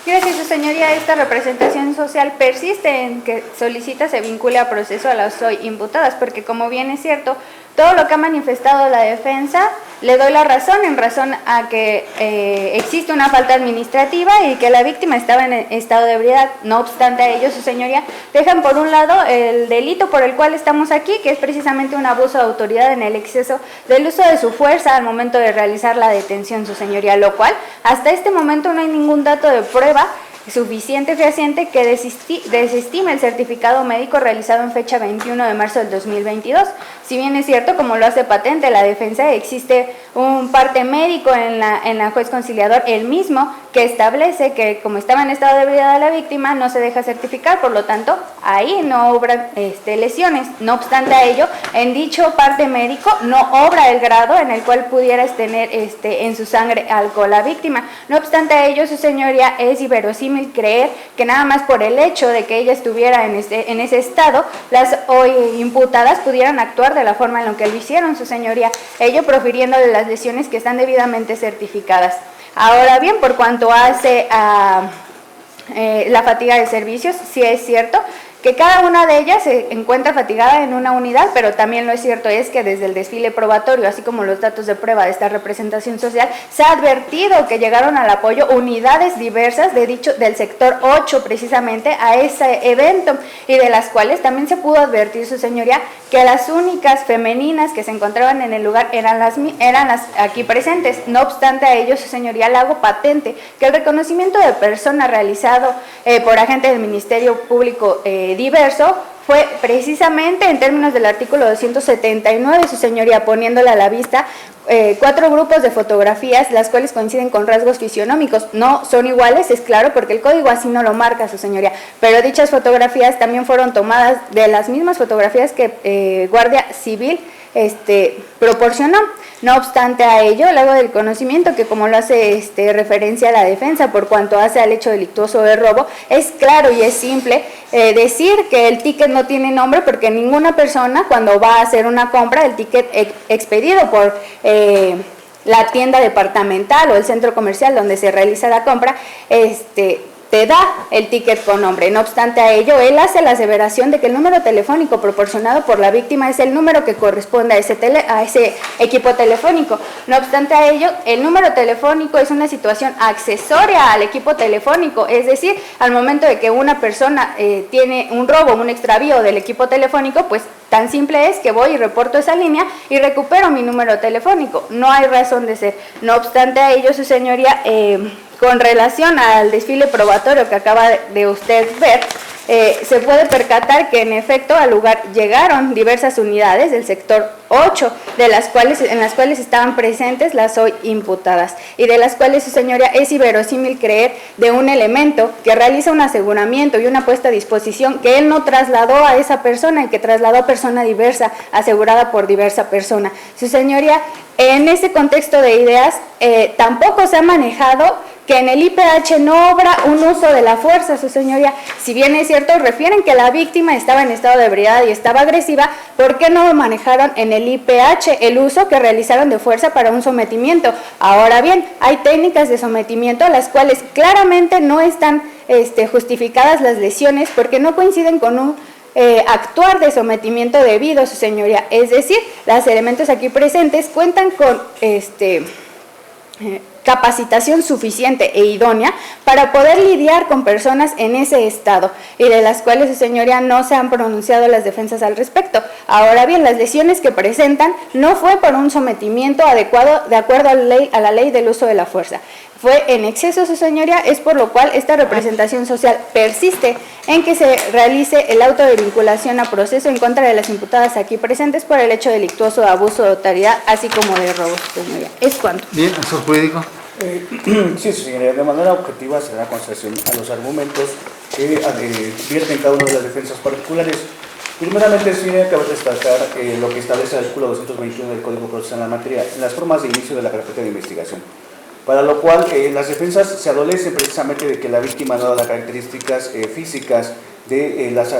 Gracias, su señoría. Esta representación social persiste en que solicita se vincule a proceso a las hoy imputadas, porque como bien es cierto, todo lo que ha manifestado la defensa, le doy la razón en razón a que existe una falta administrativa y que la víctima estaba en estado de ebriedad. No obstante a ello, su señoría, dejan por un lado el delito por el cual estamos aquí, que es precisamente un abuso de autoridad en el exceso del uso de su fuerza al momento de realizar la detención, su señoría, lo cual hasta este momento no hay ningún dato de prueba suficiente fehaciente que desestime el certificado médico realizado en fecha 21 de marzo del 2022. Si bien es cierto, como lo hace patente la defensa, existe un parte médico en la juez conciliador, el mismo, que establece que como estaba en estado de ebriedad la víctima, no se deja certificar, por lo tanto, ahí no obran lesiones. No obstante a ello, en dicho parte médico no obra el grado en el cual pudiera tener en su sangre alcohol la víctima. No obstante a ello, su señoría, es inverosímil creer que nada más por el hecho de que ella estuviera en ese estado, las hoy imputadas pudieran actuar de la forma en la que lo hicieron, su señoría, ello profiriéndole las lesiones que están debidamente certificadas. Ahora bien, por cuanto hace a la fatiga de servicios, sí es cierto que cada una de ellas se encuentra fatigada en una unidad, pero también lo cierto es que desde el desfile probatorio, así como los datos de prueba de esta representación social, se ha advertido que llegaron al apoyo unidades diversas del sector 8 precisamente a ese evento, y de las cuales también se pudo advertir, su señoría, que las únicas femeninas que se encontraban en el lugar eran las aquí presentes. No obstante a ello, su señoría, le hago patente que el reconocimiento de persona realizado por agentes del Ministerio Público diverso fue precisamente en términos del artículo 279, su señoría, poniéndole a la vista 4 grupos de fotografías, las cuales coinciden con rasgos fisionómicos. No son iguales, es claro, porque el código así no lo marca, su señoría, pero dichas fotografías también fueron tomadas de las mismas fotografías que Guardia Civil proporcionó. No obstante a ello, luego del conocimiento que, como lo hace referencia a la defensa por cuanto hace al hecho delictuoso de robo, es claro y es simple decir que el ticket no tiene nombre, porque ninguna persona, cuando va a hacer una compra, el ticket expedido por la tienda departamental o el centro comercial donde se realiza la compra, te da el ticket con nombre. No obstante a ello, él hace la aseveración de que el número telefónico proporcionado por la víctima es el número que corresponde a ese equipo telefónico. No obstante a ello, el número telefónico es una situación accesoria al equipo telefónico, es decir, al momento de que una persona tiene un robo, un extravío del equipo telefónico, pues tan simple es que voy y reporto esa línea y recupero mi número telefónico. No hay razón de ser. No obstante a ello, su señoría, con relación al desfile probatorio que acaba de usted ver, se puede percatar que en efecto al lugar llegaron diversas unidades del sector 8, en las cuales estaban presentes las hoy imputadas, y de las cuales, su señoría, es inverosímil creer de un elemento que realiza un aseguramiento y una puesta a disposición que él no trasladó a esa persona y que trasladó a persona diversa, asegurada por diversa persona. Su señoría, en ese contexto de ideas, tampoco se ha manejado que en el IPH no obra un uso de la fuerza, su señoría. Si bien es cierto, refieren que la víctima estaba en estado de ebriedad y estaba agresiva, ¿por qué no manejaron en el IPH el uso que realizaron de fuerza para un sometimiento? Ahora bien, hay técnicas de sometimiento a las cuales claramente no están justificadas las lesiones, porque no coinciden con un actuar de sometimiento debido, su señoría. Es decir, los elementos aquí presentes cuentan con capacitación suficiente e idónea para poder lidiar con personas en ese estado, y de las cuales, su señoría, no se han pronunciado las defensas al respecto. Ahora bien, las lesiones que presentan no fue por un sometimiento adecuado de acuerdo a la ley del uso de la fuerza. Fue en exceso, su señoría, es por lo cual esta representación social persiste en que se realice el auto de vinculación a proceso en contra de las imputadas aquí presentes por el hecho delictuoso de abuso de autoridad, así como de robo, su señoría. ¿Es cuanto? Bien, asesor jurídico. Sí, su señoría, de manera objetiva se da concesión a los argumentos que vierten cada una de las defensas particulares. Primeramente, señoría, cabe destacar lo que establece el artículo 221 del Código Procesal en la materia, en las formas de inicio de la carpeta de investigación, para lo cual las defensas se adolecen precisamente de que la víctima no da las características físicas de las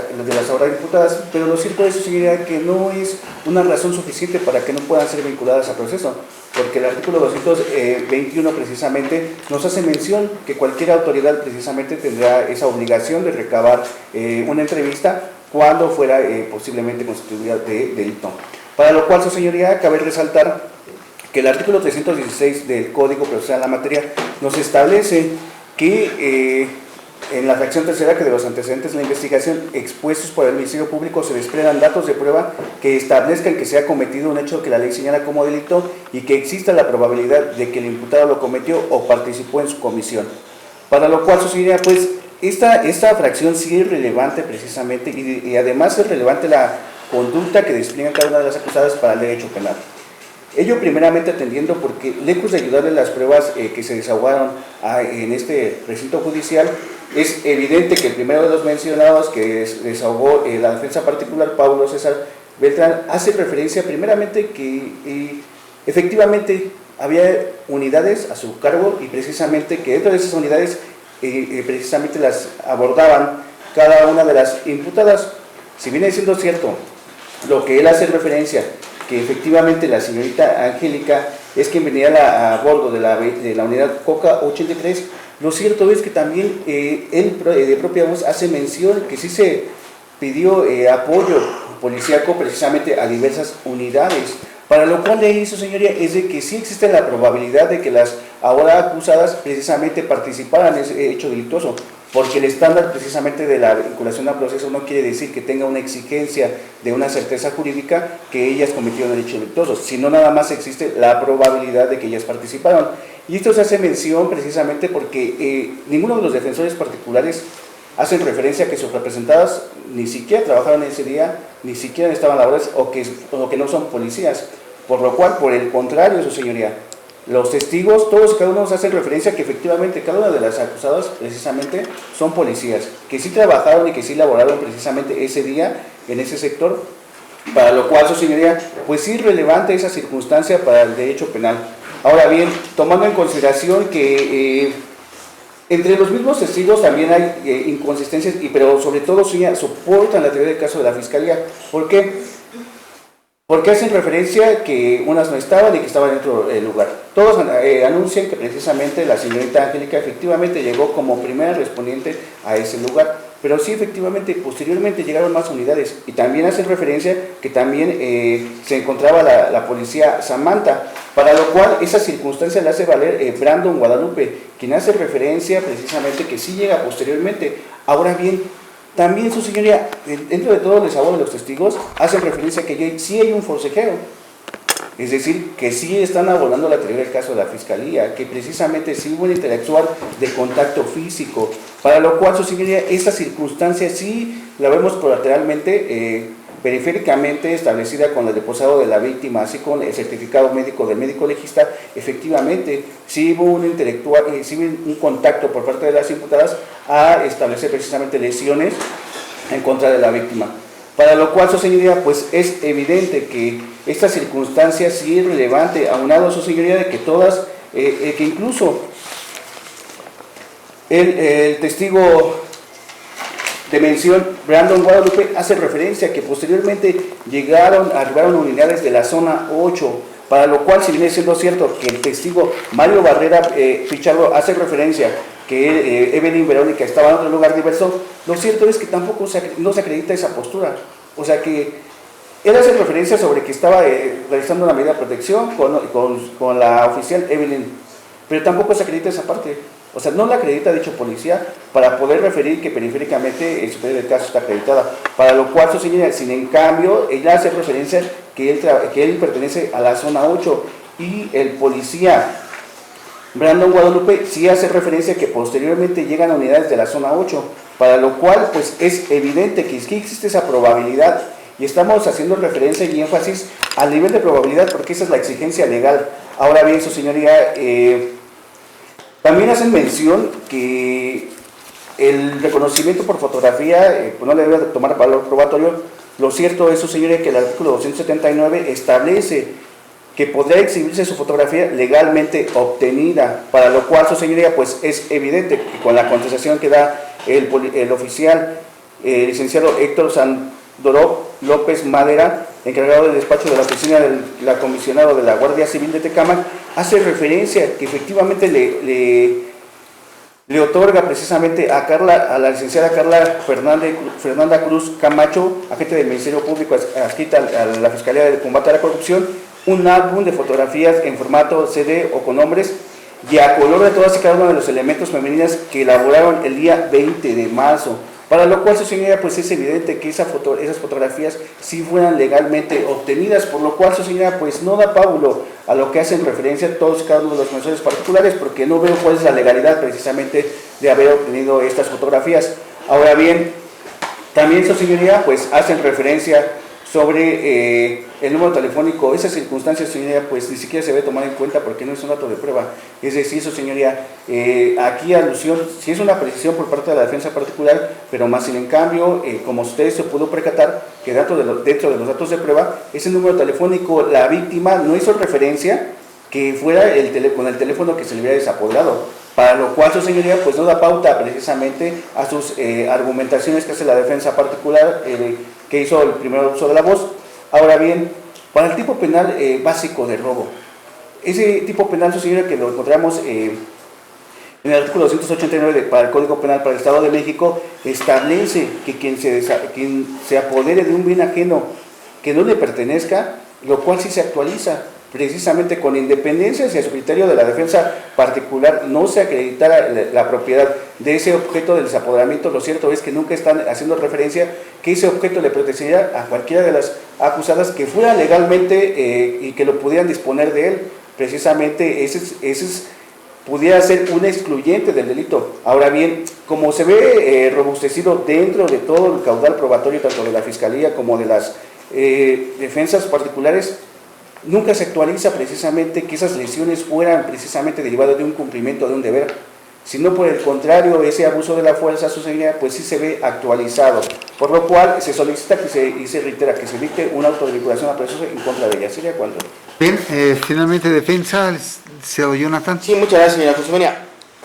ahora imputadas, pero lo cierto es, señoría, que no es una razón suficiente para que no puedan ser vinculadas al proceso, porque el artículo 221 precisamente nos hace mención que cualquier autoridad precisamente tendrá esa obligación de recabar una entrevista cuando fuera posiblemente constituida de delito. Para lo cual, su señoría, cabe resaltar que el artículo 316 del Código Procesal en la materia nos establece que en la fracción tercera, que de los antecedentes de la investigación expuestos por el Ministerio Público se desprendan datos de prueba que establezcan que se ha cometido un hecho que la ley señala como delito y que exista la probabilidad de que el imputado lo cometió o participó en su comisión. Para lo cual, su señoría, pues esta fracción sí es relevante precisamente y además es relevante la conducta que despliegan cada una de las acusadas para el derecho penal. Ello primeramente atendiendo porque, lejos de ayudarle las pruebas que se desahogaron en este recinto judicial, es evidente que el primero de los mencionados que desahogó la defensa particular, Pablo César Beltrán, hace referencia primeramente que efectivamente había unidades a su cargo y precisamente que dentro de esas unidades precisamente las abordaban cada una de las imputadas. Si viene siendo cierto lo que él hace referencia, que efectivamente la señorita Angélica es quien venía a bordo de la unidad Coca 83, lo cierto es que también él de propia voz hace mención que sí se pidió apoyo policíaco precisamente a diversas unidades, para lo cual le hizo, señoría, es de que sí existe la probabilidad de que las ahora acusadas precisamente participaran en ese hecho delictuoso, porque el estándar precisamente de la vinculación al proceso no quiere decir que tenga una exigencia de una certeza jurídica que ellas cometieron el hecho delictuoso, sino nada más existe la probabilidad de que ellas participaron. Y esto se hace mención precisamente porque ninguno de los defensores particulares hacen referencia a que sus representadas ni siquiera trabajaron ese día, ni siquiera estaban laborales o que no son policías, por lo cual, por el contrario, su señoría, los testigos, todos y cada uno hacen referencia a que efectivamente cada una de las acusadas precisamente son policías, que sí trabajaron y que sí laboraron precisamente ese día en ese sector, para lo cual, su señoría, pues sí es relevante esa circunstancia para el derecho penal. Ahora bien, tomando en consideración que entre los mismos testigos también hay inconsistencias, pero sobre todo soportan la teoría del caso de la Fiscalía. ¿Por qué? Porque hacen referencia que unas no estaban y que estaban dentro del lugar. Todos anuncian que precisamente la señorita Angélica efectivamente llegó como primera respondiente a ese lugar. Pero sí, efectivamente, posteriormente llegaron más unidades y también hacen referencia que también se encontraba la policía Samantha, para lo cual esa circunstancia la hace valer Brandon Guadalupe, quien hace referencia precisamente que sí llega posteriormente. Ahora bien, también, su señoría, dentro de todo el desahogo de los testigos, hacen referencia que sí hay un forcejeo. Es decir, que sí están abordando la teoría del caso de la Fiscalía, que precisamente sí hubo un intelectual de contacto físico, para lo cual, su señoría, esa circunstancia sí la vemos colateralmente, periféricamente establecida con el deposado de la víctima, así con el certificado médico del médico legista. Efectivamente, sí hubo un intelectual, sí hubo un contacto por parte de las imputadas a establecer precisamente lesiones en contra de la víctima. Para lo cual, su señoría, pues es evidente que esta circunstancia sí es relevante, aunado, su señoría, de que todas, que incluso el testigo de mención, Brandon Guadalupe, hace referencia a que posteriormente arribaron unidades de la zona 8, para lo cual, si viene siendo cierto que el testigo Mario Barrera Pichardo hace referencia que Evelyn Verónica estaba en otro lugar diverso, lo cierto es que tampoco no se acredita esa postura. O sea que él hace referencia sobre que estaba realizando una medida de protección con la oficial Evelyn, pero tampoco se acredita esa parte. O sea, no la acredita dicho policía para poder referir que periféricamente el superior del caso está acreditada. Para lo cual, su señoría, sin en cambio, ella hace referencia que él pertenece a la zona 8 y el policía Brandon Guadalupe sí hace referencia que posteriormente llegan a unidades de la zona 8, para lo cual pues es evidente que existe esa probabilidad y estamos haciendo referencia y énfasis al nivel de probabilidad porque esa es la exigencia legal. Ahora bien, su señoría, también hacen mención que el reconocimiento por fotografía pues no le debe tomar valor probatorio Lo cierto es, su señoría, que el artículo 279 establece que podrá exhibirse su fotografía legalmente obtenida, para lo cual, su señoría, pues es evidente que con la contestación que da el oficial licenciado Héctor Sandoró López Madera, encargado del despacho de la oficina del comisionado de la Guardia Civil de Tecámac, hace referencia que efectivamente le otorga precisamente a la licenciada Carla Fernanda Cruz Camacho, agente del Ministerio Público adscrita a la Fiscalía de Combate a la Corrupción, un álbum de fotografías en formato CD o con nombres y a color de todas y cada uno de los elementos femeninos que elaboraron el día 20 de marzo. Para lo cual, su señoría, pues es evidente que esas fotografías sí fueran legalmente obtenidas, por lo cual, su señoría, pues no da pábulo a lo que hacen referencia todos y cada uno de los mensajes particulares, porque no veo cuál es la legalidad precisamente de haber obtenido estas fotografías. Ahora bien, también, su señoría, pues hacen referencia sobre el número telefónico. Esa circunstancia, señoría, pues ni siquiera se debe tomar en cuenta porque no es un dato de prueba. Es decir, su señoría, aquí alusión, sí es una precisión por parte de la defensa particular, pero más sin en cambio, como ustedes se pudo percatar, que dentro de los datos de prueba, ese número telefónico, la víctima no hizo referencia que fuera con el teléfono que se le hubiera desapoderado. Para lo cual, su señoría, pues no da pauta precisamente a sus argumentaciones que hace la defensa particular, que hizo el primer uso de la voz. Ahora bien, para el tipo penal básico de robo, ese tipo penal, su señoría, que lo encontramos en el artículo 289 para el Código Penal para el Estado de México, establece que quien se apodere de un bien ajeno que no le pertenezca, lo cual sí se actualiza, precisamente con independencia si a su criterio de la defensa particular no se acreditara la propiedad de ese objeto del desapoderamiento. Lo cierto es que nunca están haciendo referencia que ese objeto le pertenecería a cualquiera de las acusadas que fuera legalmente y que lo pudieran disponer de él. Precisamente ese pudiera ser un excluyente del delito. Ahora bien, como se ve robustecido dentro de todo el caudal probatorio, tanto de la Fiscalía como de las defensas particulares, nunca se actualiza precisamente que esas lesiones fueran precisamente derivadas de un cumplimiento de un deber, sino por el contrario, ese abuso de la fuerza, su señoría, pues sí se ve actualizado, por lo cual se solicita y se reitera que se dicte una auto de vinculación a proceso en contra de ella. ¿Sería cuánto? Bien, finalmente defensa, señor Jonathan. Sí, muchas gracias, señora Josefina.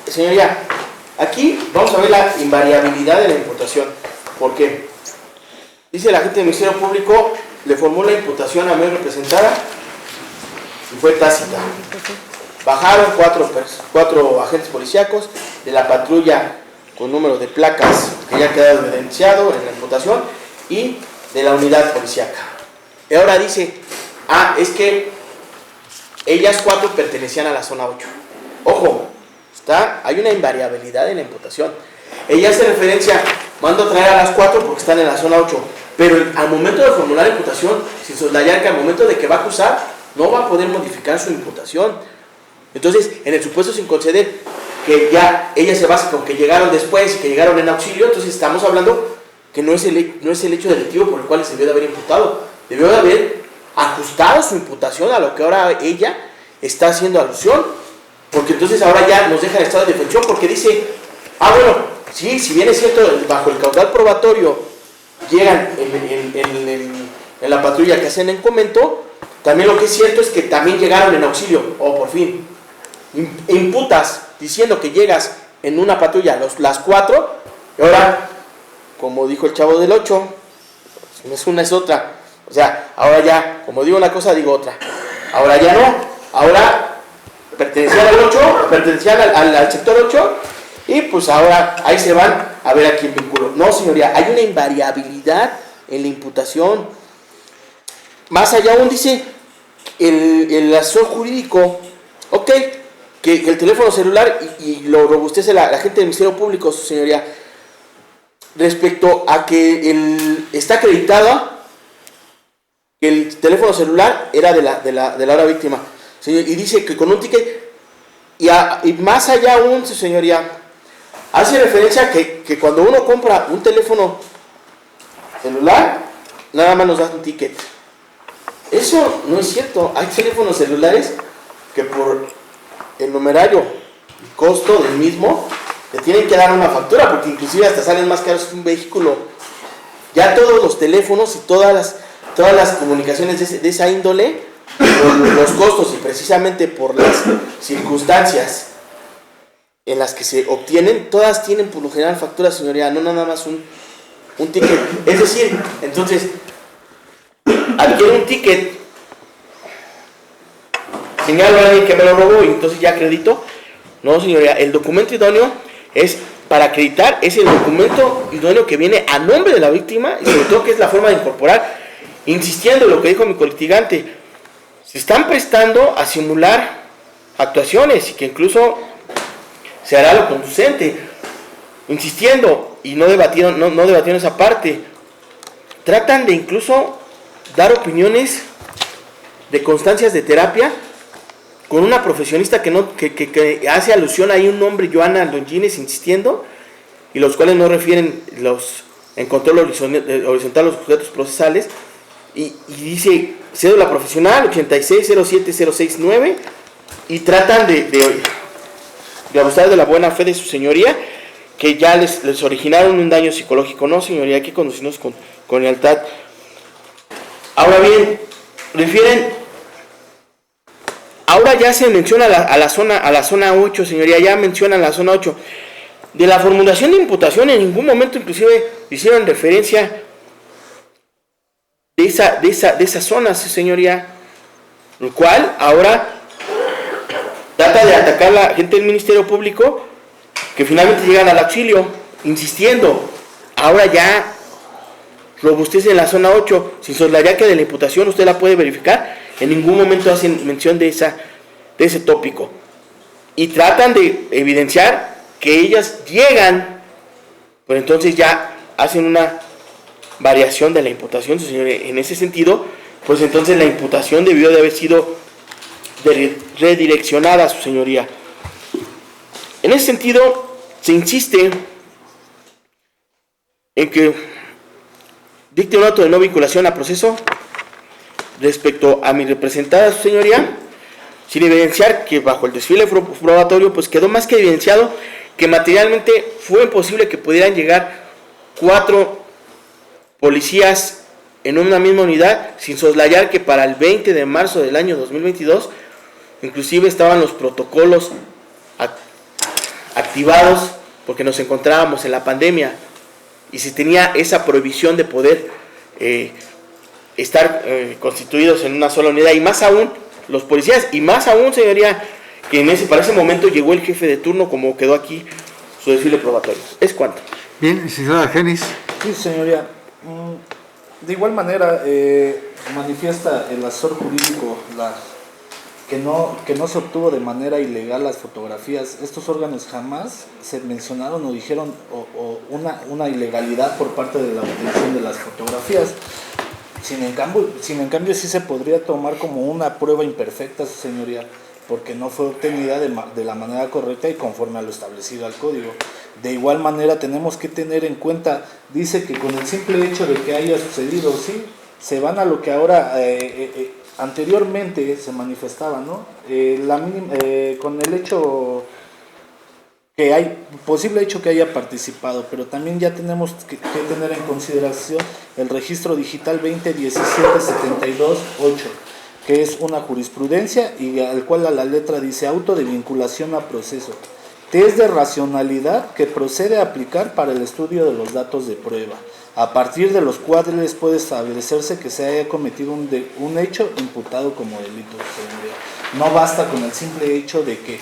Señoría, aquí vamos a ver la invariabilidad de la imputación. ¿Por qué? Dice el agente del Ministerio Público, le formó la imputación a mí representada y fue tácita. Bajaron cuatro agentes policíacos de la patrulla con número de placas que ya ha quedado evidenciado en la imputación y de la unidad policíaca. Y ahora dice, es que ellas 4 pertenecían a la zona 8. Ojo, hay una invariabilidad en la imputación. Ella hace referencia, mando a traer a las 4 porque están en la zona 8, pero al momento de formular la imputación, sin soslayar que al momento de que va a acusar, no va a poder modificar su imputación. Entonces, en el supuesto sin conceder que ya ella se basa con que llegaron después y que llegaron en auxilio, entonces estamos hablando que no es el hecho delictivo por el cual se debió de haber imputado. Debió de haber ajustado su imputación a lo que ahora ella está haciendo alusión, porque entonces ahora ya nos deja en estado de defensión, porque dice, bueno, sí, si bien es cierto, bajo el caudal probatorio llegan en la patrulla que hacen en comento, también lo que es cierto es que también llegaron en auxilio, por fin. Imputas diciendo que llegas en una patrulla las 4, y ahora, como dijo el chavo del 8, no es una es otra. O sea, ahora ya, como digo una cosa, digo otra. Ahora ya no, ahora pertenecían al 8, pertenecían al sector 8, y pues ahora ahí se van a ver a quién vinculó. No, señoría, hay una invariabilidad en la imputación. Más allá aún dice el asesor jurídico, que el teléfono celular, y lo robustece la gente del Ministerio Público, su señoría, respecto a que está acreditado que el teléfono celular era de la hora víctima, y dice que con un ticket, y más allá aún, su señoría, hace referencia a que cuando uno compra un teléfono celular, nada más nos da un ticket. Eso no es cierto. Hay teléfonos celulares que por el numerario y costo del mismo te tienen que dar una factura, porque inclusive hasta salen más caros que un vehículo Ya todos los teléfonos y todas las comunicaciones de esa índole, por los costos y precisamente por las circunstancias en las que se obtienen, todas tienen por lo general factura, señoría, no nada más un ticket. Es decir, entonces, adquiere un ticket, señalo a alguien que me lo robó y entonces ya acredito. No, señoría, el documento idóneo es para acreditar, es el documento idóneo que viene a nombre de la víctima y sobre todo que es la forma de incorporar, insistiendo en lo que dijo mi colitigante, se están prestando a simular actuaciones y que incluso se hará lo conducente, insistiendo y no debatieron esa parte, tratan de incluso dar opiniones de constancias de terapia con una profesionista que hace alusión ahí un nombre, Joana Longines, insistiendo, y los cuales no refieren en control horizontal los sujetos procesales, y dice cédula profesional 8607069, y tratan de abusar de la buena fe de su señoría, que ya les originaron un daño psicológico. No, señoría, hay que conducirnos con lealtad. Ahora bien, ahora ya se menciona a la zona 8, señoría, ya mencionan la zona 8. De la formulación de imputación en ningún momento inclusive hicieron referencia de esa zona, señoría, lo cual ahora trata de atacar a la gente del Ministerio Público, que finalmente llegan al auxilio, insistiendo. Ahora ya robustece en la zona 8, sin soslayar que de la imputación usted la puede verificar, en ningún momento hacen mención de ese tópico. Y tratan de evidenciar que ellas llegan, pero entonces ya hacen una variación de la imputación, señores. En ese sentido, pues entonces la imputación debió de haber sido redireccionada, su señoría. En ese sentido, se insiste en que dicte un auto de no vinculación a proceso respecto a mi representada, su señoría, sin evidenciar que bajo el desfile probatorio pues quedó más que evidenciado que materialmente fue imposible que pudieran llegar 4 policías en una misma unidad, sin soslayar que para el 20 de marzo del año 2022 inclusive estaban los protocolos activados porque nos encontrábamos en la pandemia y se tenía esa prohibición de poder estar constituidos en una sola unidad, y más aún los policías, y más aún, señoría, que para ese momento llegó el jefe de turno, como quedó aquí su desfile probatorio. ¿Es cuánto? Bien, señora Argenis. Sí, señoría. De igual manera, manifiesta el asesor jurídico que no se obtuvo de manera ilegal las fotografías. Estos órganos jamás se mencionaron o dijeron una ilegalidad por parte de la obtención de las fotografías. Sin en cambio sí se podría tomar como una prueba imperfecta, su señoría, porque no fue obtenida de la manera correcta y conforme a lo establecido al código. De igual manera tenemos que tener en cuenta, dice que con el simple hecho de que haya sucedido, sí, se van a lo que ahora anteriormente se manifestaba, ¿no? Con el hecho que hay, posible hecho que haya participado, pero también ya tenemos que tener en consideración el registro digital 2017-72-8, que es una jurisprudencia y al cual a la letra dice auto de vinculación a proceso, test de racionalidad que procede a aplicar para el estudio de los datos de prueba, a partir de los cuales puede establecerse que se haya cometido un hecho imputado como delito. No basta con el simple hecho de que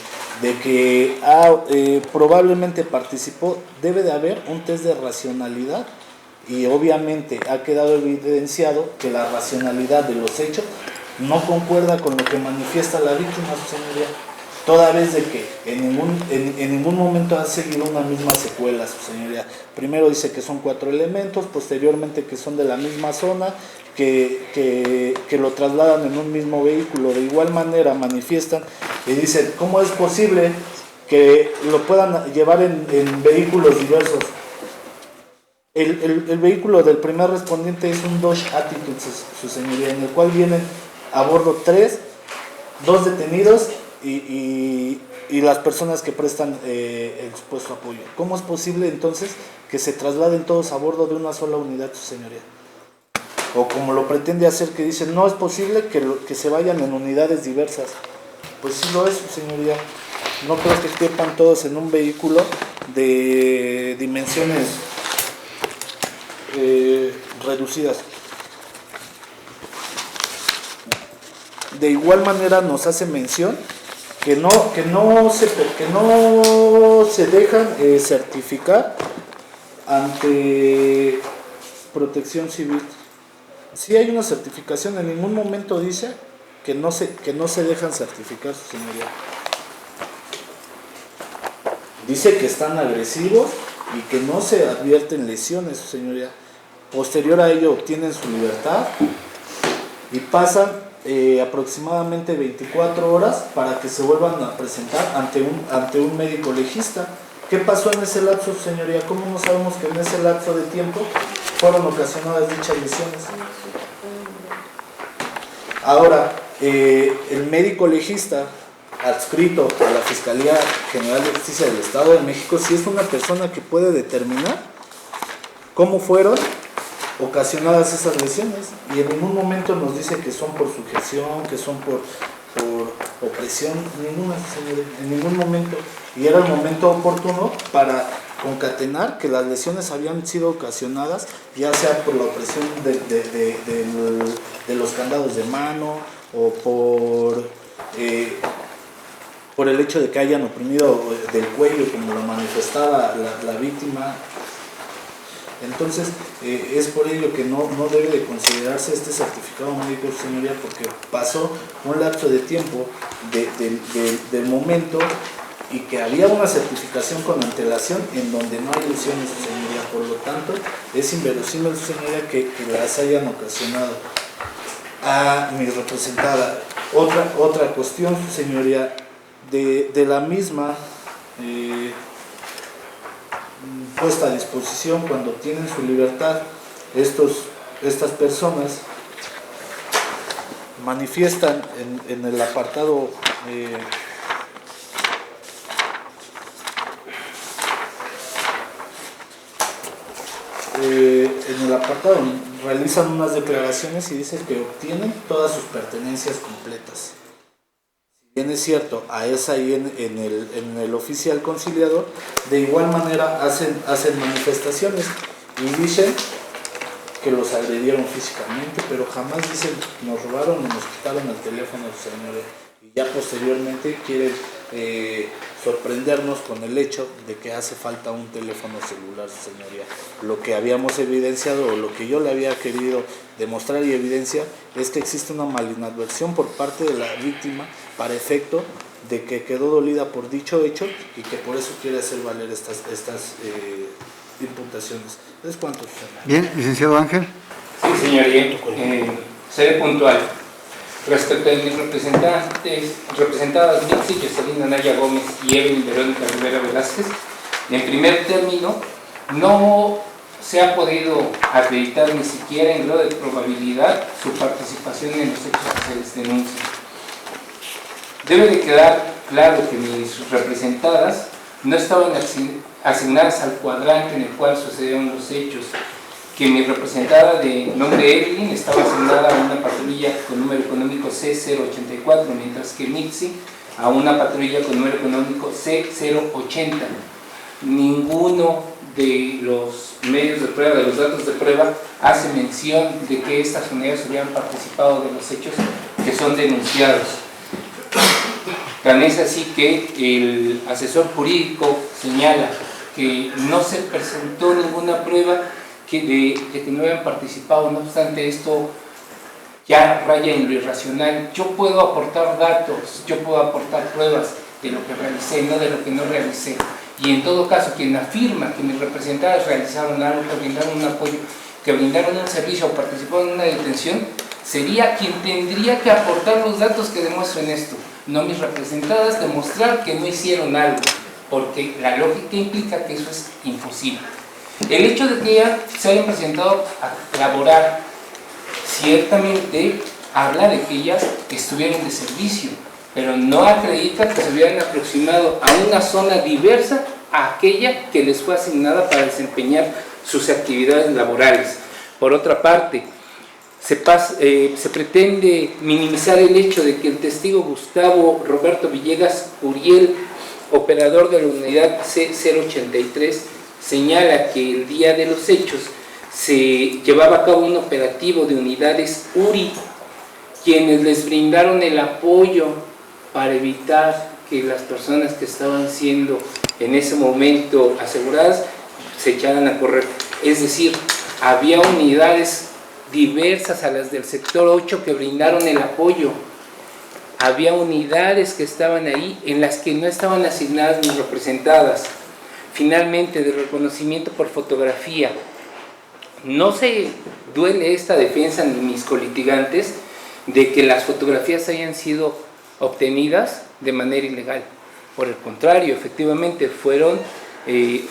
probablemente participó, debe de haber un test de racionalidad, y obviamente ha quedado evidenciado que la racionalidad de los hechos no concuerda con lo que manifiesta la víctima, su señoría, toda vez de que en ningún momento ha seguido una misma secuela, su señoría. Primero dice que son 4 elementos, posteriormente que son de la misma zona, que lo trasladan en un mismo vehículo. De igual manera manifiestan y dicen, ¿cómo es posible que lo puedan llevar en vehículos diversos? El vehículo del primer respondiente es un Dodge Attitude, su señoría, en el cual vienen a bordo 2 detenidos y y las personas que prestan expuesto apoyo. ¿Cómo es posible entonces que se trasladen todos a bordo de una sola unidad, su señoría? O como lo pretende hacer, que dice, no es posible que se vayan en unidades diversas. Pues sí lo es, su señoría. No creo que quepan todos en un vehículo de dimensiones reducidas. De igual manera nos hace mención que no se dejan certificar ante Protección Civil. Sí hay una certificación, en ningún momento dice que no se dejan certificar, su señoría. Dice que están agresivos y que no se advierten lesiones, su señoría. Posterior a ello obtienen su libertad y pasan aproximadamente 24 horas para que se vuelvan a presentar ante un médico legista. ¿Qué pasó en ese lapso, su señoría? ¿Cómo no sabemos que en ese lapso de tiempo fueron ocasionadas dichas lesiones? Ahora, el médico legista adscrito a la Fiscalía General de Justicia del Estado de México sí es una persona que puede determinar cómo fueron ocasionadas esas lesiones, y en ningún momento nos dice que son por sujeción, que son por opresión, ninguna, señor, en ningún momento. Y era el momento oportuno para concatenar que las lesiones habían sido ocasionadas ya sea por la opresión de los candados de mano o por el hecho de que hayan oprimido del cuello, como lo manifestaba la víctima. Entonces, es por ello que no debe de considerarse este certificado médico, señoría, porque pasó un lapso de tiempo del momento y que había una certificación con antelación en donde no hay lesiones, señoría. Por lo tanto, es inverosímil, señoría, que las hayan ocasionado a mi representada. Otra cuestión, señoría, de la misma puesta a disposición cuando tienen su libertad, estas personas manifiestan en el apartado realizan unas declaraciones y dicen que obtienen todas sus pertenencias completas. Bien es cierto, a esa ahí en el oficial conciliador, de igual manera hacen manifestaciones y dicen que los agredieron físicamente, pero jamás dicen nos robaron o nos quitaron el teléfono, señores. Y ya posteriormente quieren sorprendernos con el hecho de que hace falta un teléfono celular, señoría. Lo que habíamos evidenciado, o lo que yo le había querido demostrar y evidenciar, es que existe una malinadversión por parte de la víctima para efecto de que quedó dolida por dicho hecho y que por eso quiere hacer valer estas imputaciones. ¿Es cuánto, señor? Bien, licenciado Ángel. Sí, señoría. Seré puntual. Respecto a mis representadas Mitzi, Jocelyn Anaya Gómez y Evelyn Verónica Rivera Velázquez, en primer término, no se ha podido acreditar ni siquiera en grado de probabilidad su participación en los hechos que se les denuncian. Debe de quedar claro que mis representadas no estaban asignadas al cuadrante en el cual sucedieron los hechos, que mi representada de nombre Evelyn estaba asignada a una patrulla con número económico C084, mientras que Mitzi a una patrulla con número económico C080. Ninguno de los medios de prueba, de los datos de prueba, hace mención de que estas unidades hubieran participado de los hechos que son denunciados. Tan es así que el asesor jurídico señala que no se presentó ninguna prueba de que no habían participado. No obstante, esto ya raya en lo irracional. Yo puedo aportar datos, yo puedo aportar pruebas de lo que realicé, no de lo que no realicé. Y en todo caso, quien afirma que mis representadas realizaron algo, que brindaron un apoyo, que brindaron un servicio o participaron en una detención, sería quien tendría que aportar los datos que demuestren esto, no mis representadas demostrar que no hicieron algo, porque la lógica implica que eso es imposible. El hecho de que ellas se hayan presentado a laborar, ciertamente habla de que ellas estuvieron de servicio, pero no acreditan que se hubieran aproximado a una zona diversa a aquella que les fue asignada para desempeñar sus actividades laborales. Por otra parte, se pretende minimizar el hecho de que el testigo Gustavo Roberto Villegas Uriel, operador de la unidad C083, señala que el día de los hechos se llevaba a cabo un operativo de unidades URI, quienes les brindaron el apoyo para evitar que las personas que estaban siendo en ese momento aseguradas se echaran a correr. Es decir, había unidades diversas a las del sector 8 que brindaron el apoyo. Había unidades que estaban ahí en las que no estaban asignadas ni representadas. Finalmente, de reconocimiento por fotografía, no se duele esta defensa ni mis colitigantes de que las fotografías hayan sido obtenidas de manera ilegal. Por el contrario, efectivamente fueron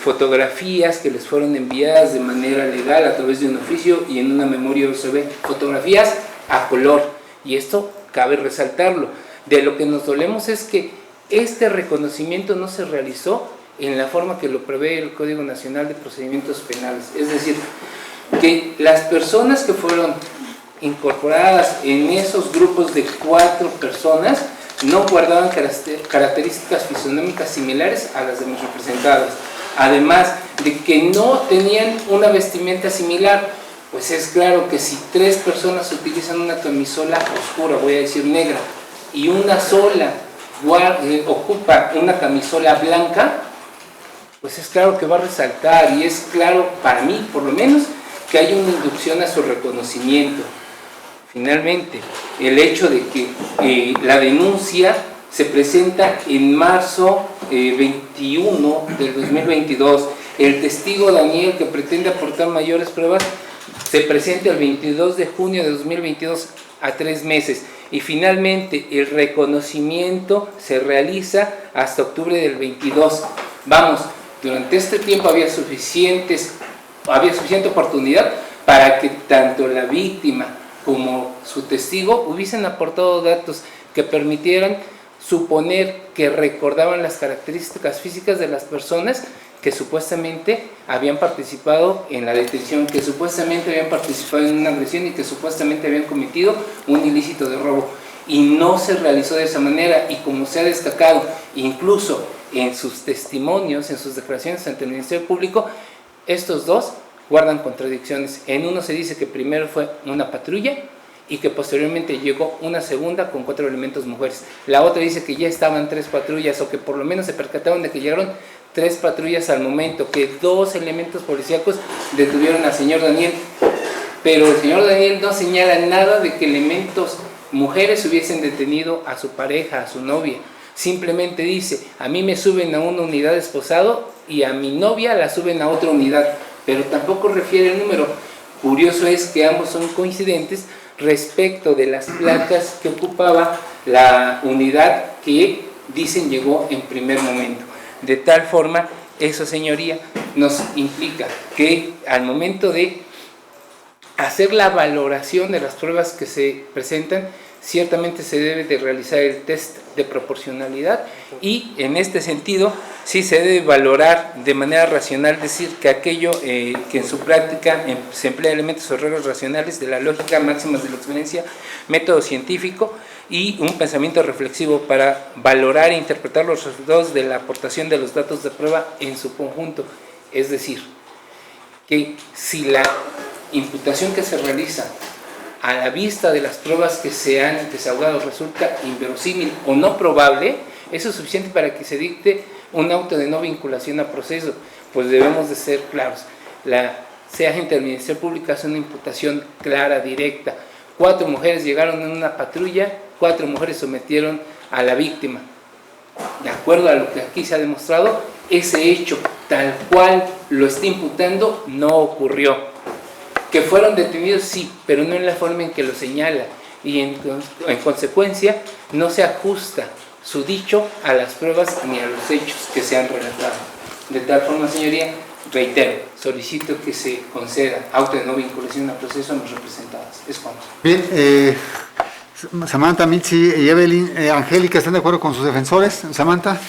fotografías que les fueron enviadas de manera legal a través de un oficio y en una memoria USB, fotografías a color, y esto cabe resaltarlo. De lo que nos dolemos es que este reconocimiento no se realizó en la forma que lo prevé el Código Nacional de Procedimientos Penales, es decir, que las personas que fueron incorporadas en esos grupos de 4 personas no guardaban características fisionómicas similares a las de mis representadas, además de que no tenían una vestimenta similar. Pues es claro que si 3 personas utilizan una camisola oscura, voy a decir negra, y una sola ocupa una camisola blanca, pues es claro que va a resaltar, y es claro para mí, por lo menos, que hay una inducción a su reconocimiento. Finalmente, el hecho de que la denuncia se presenta en marzo 21 del 2022, el testigo Daniel, que pretende aportar mayores pruebas, se presenta el 22 de junio de 2022, a 3 meses, y finalmente el reconocimiento se realiza hasta octubre del 22. Vamos, durante este tiempo había suficiente oportunidad para que tanto la víctima como su testigo hubiesen aportado datos que permitieran suponer que recordaban las características físicas de las personas que supuestamente habían participado en la detención, que supuestamente habían participado en una agresión y que supuestamente habían cometido un ilícito de robo. Y no se realizó de esa manera, y como se ha destacado incluso en sus testimonios, en sus declaraciones ante el Ministerio Público, estos dos guardan contradicciones. En uno se dice que primero fue una patrulla y que posteriormente llegó una segunda con 4 elementos mujeres. La otra dice que ya estaban 3 patrullas, o que por lo menos se percataron de que llegaron 3 patrullas al momento, que 2 elementos policíacos detuvieron al señor Daniel, pero el señor Daniel no señala nada de que elementos mujeres hubiesen detenido a su pareja, a su novia. Simplemente dice, a mí me suben a una unidad esposado y a mi novia la suben a otra unidad, pero tampoco refiere el número. Curioso es que ambos son coincidentes respecto de las placas que ocupaba la unidad que dicen llegó en primer momento. De tal forma, eso, señoría, nos implica que al momento de hacer la valoración de las pruebas que se presentan, ciertamente se debe de realizar el test de proporcionalidad, y en este sentido sí se debe valorar de manera racional, decir que aquello que en su práctica se emplea elementos o reglas racionales de la lógica, máximas de la experiencia, método científico y un pensamiento reflexivo para valorar e interpretar los resultados de la aportación de los datos de prueba en su conjunto. Es decir, que si la imputación que se realiza a la vista de las pruebas que se han desahogado resulta inverosímil o no probable, eso es suficiente para que se dicte un auto de no vinculación a proceso. Pues debemos de ser claros. La CEAJ Interministerial Pública es una imputación clara, directa. 4 mujeres llegaron en una patrulla, 4 mujeres sometieron a la víctima. De acuerdo a lo que aquí se ha demostrado, ese hecho tal cual lo está imputando no ocurrió. Que fueron detenidos, sí, pero no en la forma en que lo señala, y en consecuencia no se ajusta su dicho a las pruebas ni a los hechos que se han relatado. De tal forma, señoría, reitero, solicito que se conceda auto de no vinculación a proceso a los representados. Es cuanto. Bien, Samantha, Mitzi y Evelyn, Angélica, ¿están de acuerdo con sus defensores? Samantha,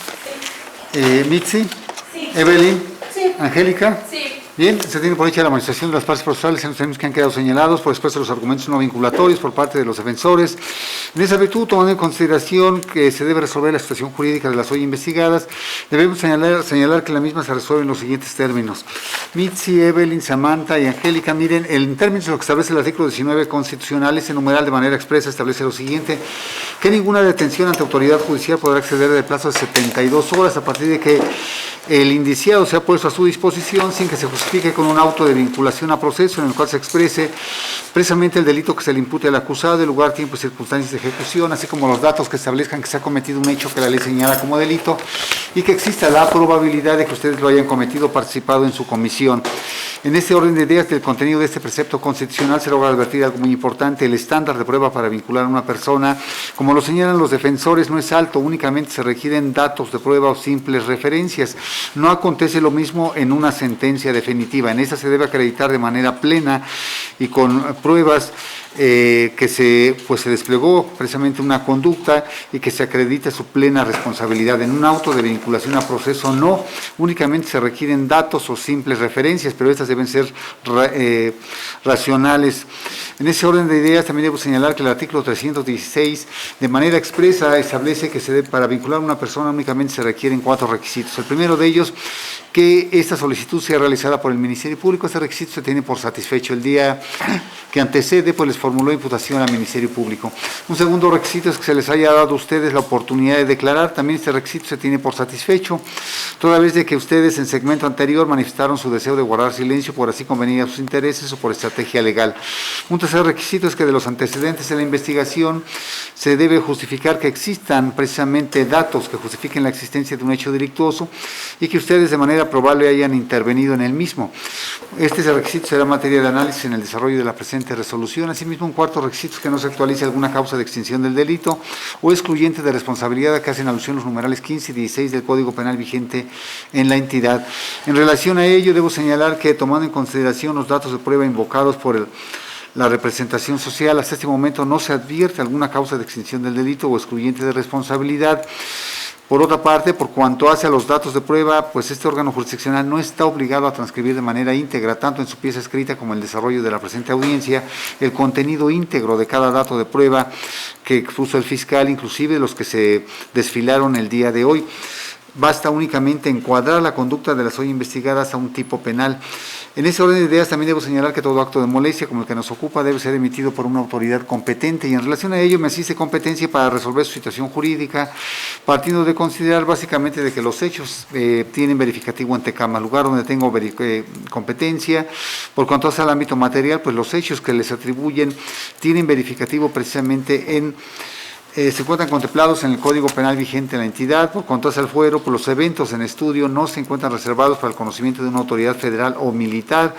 Mitzi, Evelyn, Angélica. Bien, se tiene por hecha la manifestación de las partes procesales en los términos que han quedado señalados por expuesto de los argumentos no vinculatorios por parte de los defensores. En esa virtud, tomando en consideración que se debe resolver la situación jurídica de las hoy investigadas, debemos señalar que la misma se resuelve en los siguientes términos. Mitzi, Evelyn, Samantha y Angélica, miren, en términos de lo que establece el artículo 19 constitucional, ese numeral de manera expresa establece lo siguiente, que ninguna detención ante autoridad judicial podrá exceder del plazo de 72 horas a partir de que el indiciado se ha puesto a su disposición sin que se justifique con un auto de vinculación a proceso en el cual se exprese precisamente el delito que se le impute al acusado, el lugar, tiempo y circunstancias de ejecución, así como los datos que establezcan que se ha cometido un hecho que la ley señala como delito y que exista la probabilidad de que ustedes lo hayan cometido o participado en su comisión. En este orden de ideas del contenido de este precepto constitucional se logra advertir algo muy importante: el estándar de prueba para vincular a una persona, como lo señalan los defensores, no es alto, únicamente se requieren datos de prueba o simples referencias. No acontece lo mismo en una sentencia definitiva, en esa se debe acreditar de manera plena y con pruebas que se desplegó precisamente una conducta y que se acredita su plena responsabilidad. En un auto de vinculación a proceso no, únicamente se requieren datos o simples referencias, pero estas deben ser racionales. En ese orden de ideas también debo señalar que el artículo 316 de manera expresa establece que para vincular a una persona únicamente se requieren 4 requisitos. El primero de ellos, que esta solicitud sea realizada por el Ministerio Público. Este requisito se tiene por satisfecho el día que antecede, pues les formuló imputación al Ministerio Público. Un segundo requisito es que se les haya dado a ustedes la oportunidad de declarar. También este requisito se tiene por satisfecho, toda vez de que ustedes en segmento anterior manifestaron su deseo de guardar silencio por así convenir a sus intereses o por estrategia legal. Un tercer requisito es que de los antecedentes de la investigación se debe justificar que existan precisamente datos que justifiquen la existencia de un hecho delictuoso y que ustedes de manera probable hayan intervenido en el mismo. Este requisito será materia de análisis en el desarrollo de la presente resolución. Asimismo, un cuarto requisito es que no se actualice alguna causa de extinción del delito o excluyente de responsabilidad a que hacen alusión los numerales 15 y 16 del Código Penal vigente en la entidad. En relación a ello, debo señalar que, tomando en consideración los datos de prueba invocados por la representación social, hasta este momento no se advierte alguna causa de extinción del delito o excluyente de responsabilidad. Por otra parte, por cuanto hace a los datos de prueba, pues este órgano jurisdiccional no está obligado a transcribir de manera íntegra, tanto en su pieza escrita como en el desarrollo de la presente audiencia, el contenido íntegro de cada dato de prueba que expuso el fiscal, inclusive los que se desfilaron el día de hoy. Basta únicamente encuadrar la conducta de las hoy investigadas a un tipo penal. En ese orden de ideas también debo señalar que todo acto de molestia como el que nos ocupa debe ser emitido por una autoridad competente, y en relación a ello me asiste competencia para resolver su situación jurídica, partiendo de considerar básicamente de que los hechos tienen verificativo ante Cámara, lugar donde tengo competencia. Por cuanto hace al ámbito material, pues los hechos que les atribuyen tienen verificativo precisamente se encuentran contemplados en el Código Penal vigente en la entidad. Por cuanto hace al fuero, pues los eventos en estudio no se encuentran reservados para el conocimiento de una autoridad federal o militar.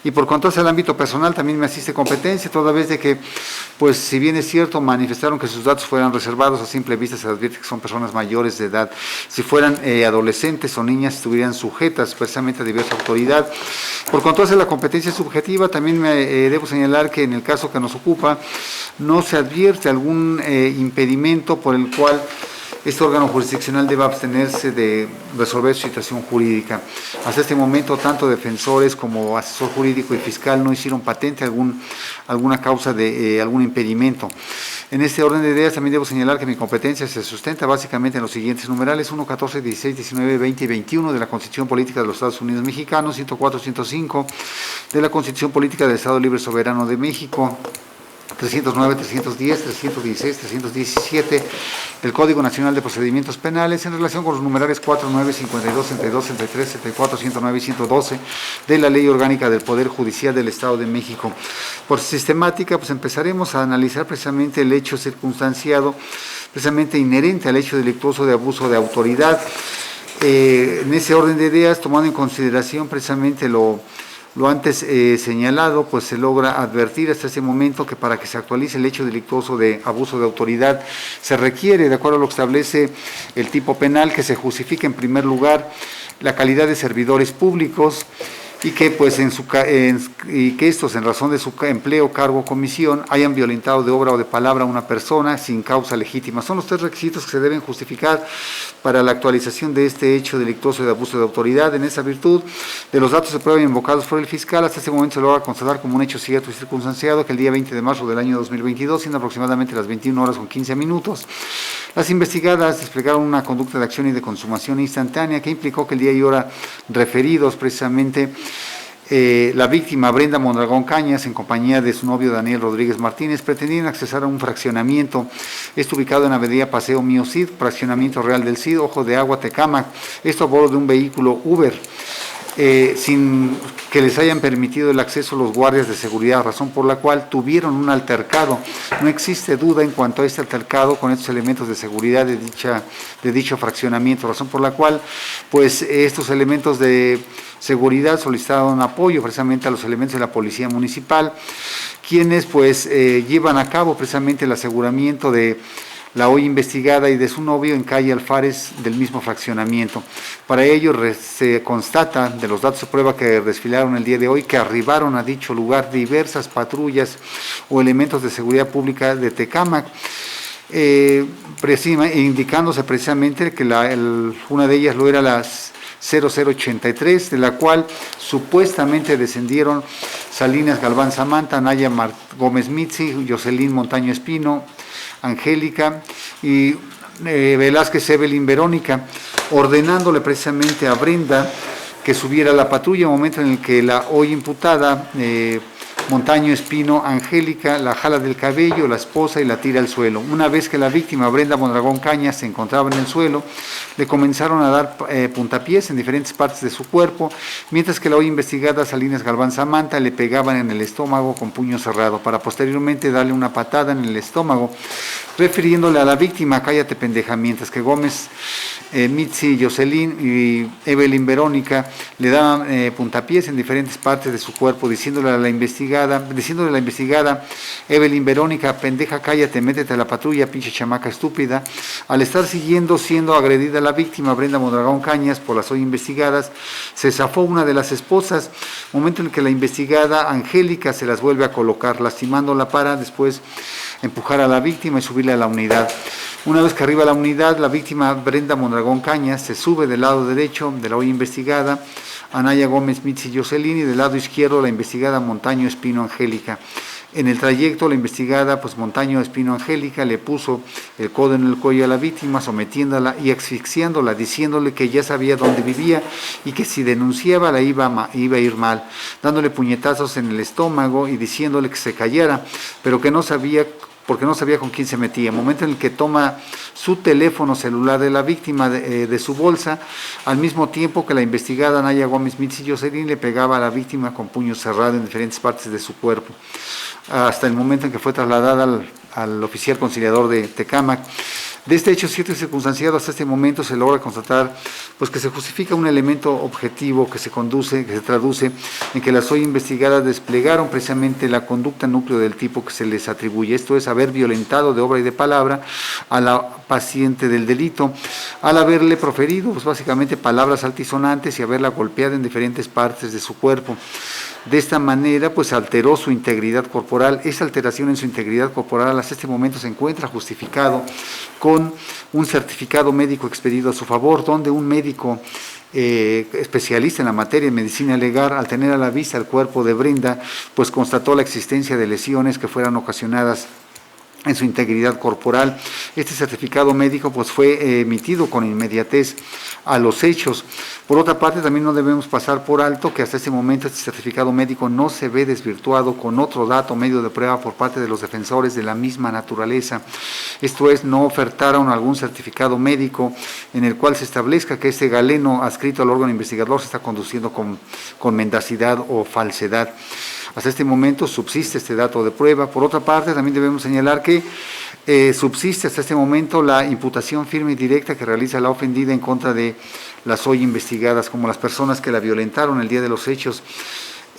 Y por cuanto hace al ámbito personal, también me asiste competencia, toda vez de que, pues si bien es cierto, manifestaron que sus datos fueran reservados, a simple vista se advierte que son personas mayores de edad. Si fueran adolescentes o niñas, estuvieran sujetas precisamente a diversa autoridad. Por cuanto hace la competencia subjetiva, también debo señalar que en el caso que nos ocupa, no se advierte algún impedimento por el cual este órgano jurisdiccional debe abstenerse de resolver su situación jurídica. Hasta este momento, tanto defensores como asesor jurídico y fiscal no hicieron patente alguna causa de algún impedimento. En este orden de ideas también debo señalar que mi competencia se sustenta básicamente en los siguientes numerales: 1, 14, 16, 19, 20 y 21 de la Constitución Política de los Estados Unidos Mexicanos, 104, 105 de la Constitución Política del Estado Libre Soberano de México, 309, 310, 316, 317 del Código Nacional de Procedimientos Penales, en relación con los numerales 4, 9, 52, 62, 63, 74, 109 y 112 de la Ley Orgánica del Poder Judicial del Estado de México. Por sistemática, pues empezaremos a analizar precisamente el hecho circunstanciado, precisamente inherente al hecho delictuoso de abuso de autoridad. En ese orden de ideas, tomando en consideración precisamente lo antes señalado, pues se logra advertir hasta ese momento que para que se actualice el hecho delictuoso de abuso de autoridad se requiere, de acuerdo a lo que establece el tipo penal, que se justifique en primer lugar la calidad de servidores públicos, y que pues y que estos en razón de su empleo, cargo o comisión hayan violentado de obra o de palabra a una persona sin causa legítima. Son los 3 requisitos que se deben justificar para la actualización de este hecho delictuoso de abuso de autoridad. En esa virtud, de los datos de prueba invocados por el fiscal, hasta este momento se logra constatar como un hecho cierto y circunstanciado que el día 20 de marzo del año 2022, siendo aproximadamente las 21 horas con 15 minutos, las investigadas desplegaron una conducta de acción y de consumación instantánea que implicó que el día y hora referidos precisamente la víctima Brenda Mondragón Cañas, en compañía de su novio Daniel Rodríguez Martínez, pretendían accesar a un fraccionamiento, esto ubicado en Avenida Paseo Mío Cid, fraccionamiento Real del Cid, Ojo de Agua, Tecámac, esto a bordo de un vehículo Uber, sin que les hayan permitido el acceso los guardias de seguridad, razón por la cual tuvieron un altercado. No existe duda en cuanto a este altercado con estos elementos de seguridad de dicho fraccionamiento, razón por la cual pues estos elementos de seguridad solicitaron apoyo precisamente a los elementos de la policía municipal, quienes pues llevan a cabo precisamente el aseguramiento de la hoy investigada y de su novio en calle Alfares del mismo fraccionamiento. Para ello se constata de los datos de prueba que desfilaron el día de hoy que arribaron a dicho lugar diversas patrullas o elementos de seguridad pública de Tecámac, indicándose precisamente que una de ellas lo era las 0083, de la cual supuestamente descendieron Salinas Galván Samantha, Naya Gómez Mitzi, Jocelyn Montaño Espino, Angélica y Velázquez Evelyn Verónica, ordenándole precisamente a Brenda que subiera a la patrulla, momento en el que la hoy imputada Montaño Espino Angélica la jala del cabello, la esposa y la tira al suelo. Una vez que la víctima Brenda Mondragón Cañas se encontraba en el suelo, le comenzaron a dar puntapiés en diferentes partes de su cuerpo, mientras que la hoy investigada Salinas Galván Samantha le pegaban en el estómago con puño cerrado, para posteriormente darle una patada en el estómago, refiriéndole a la víctima: cállate pendeja, mientras que Gómez Mitzi, Jocelyn y Evelyn Verónica le daban puntapiés en diferentes partes de su cuerpo, diciéndole a la investigada Evelyn Verónica: pendeja, cállate, métete a la patrulla, pinche chamaca estúpida. Al estar siendo agredida la víctima Brenda Mondragón Cañas por las hoy investigadas, se zafó una de las esposas, momento en el que la investigada Angélica se las vuelve a colocar, lastimándola para después empujar a la víctima y subirla a la unidad. Una vez que arriba a la unidad, la víctima Brenda Mondragón Cañas se sube del lado derecho de la hoy investigada Anaya Gómez Mitzi Jocelyn, y del lado izquierdo la investigada Montaño Espino Angélica. En el trayecto, la investigada Montaño Espino Angélica le puso el codo en el cuello a la víctima, sometiéndola y asfixiándola, diciéndole que ya sabía dónde vivía y que si denunciaba la iba a ir mal, dándole puñetazos en el estómago y diciéndole que se callara, pero que no sabía, porque no sabía con quién se metía. Momento en el que toma su teléfono celular de la víctima de su bolsa, al mismo tiempo que la investigada Naya Gómez Mitzi Jocelyn le pegaba a la víctima con puño cerrado en diferentes partes de su cuerpo, hasta el momento en que fue trasladada al oficial conciliador de Tecámac. De este hecho cierto y circunstanciado, hasta este momento se logra constatar pues que se justifica un elemento objetivo que se traduce en que las hoy investigadas desplegaron precisamente la conducta núcleo del tipo que se les atribuye, esto es haber violentado de obra y de palabra a la paciente del delito, al haberle proferido pues básicamente palabras altisonantes y haberla golpeado en diferentes partes de su cuerpo. De esta manera, pues alteró su integridad corporal. Esa alteración en su integridad corporal hasta este momento se encuentra justificado con un certificado médico expedido a su favor, donde un médico especialista en la materia de medicina legal, al tener a la vista el cuerpo de Brenda, pues constató la existencia de lesiones que fueran ocasionadas en su integridad corporal. Este certificado médico pues fue emitido con inmediatez a los hechos. Por otra parte, también no debemos pasar por alto que hasta este momento este certificado médico no se ve desvirtuado con otro dato medio de prueba por parte de los defensores de la misma naturaleza. Esto es, no ofertaron algún certificado médico en el cual se establezca que este galeno adscrito al órgano investigador se está conduciendo con mendacidad o falsedad. Hasta este momento subsiste este dato de prueba. Por otra parte, también debemos señalar que subsiste hasta este momento la imputación firme y directa que realiza la ofendida en contra de las hoy investigadas, como las personas que la violentaron el día de los hechos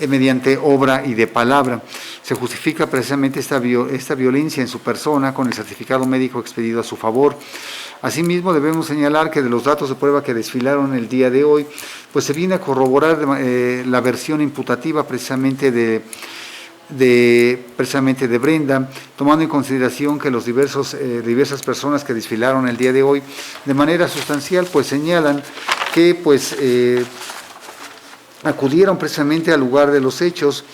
mediante obra y de palabra. Se justifica precisamente esta violencia en su persona con el certificado médico expedido a su favor, Asimismo, debemos señalar que de los datos de prueba que desfilaron el día de hoy, pues se viene a corroborar la versión imputativa precisamente de Brenda, tomando en consideración que los diversas personas que desfilaron el día de hoy de manera sustancial pues señalan que pues acudieron precisamente al lugar de los hechos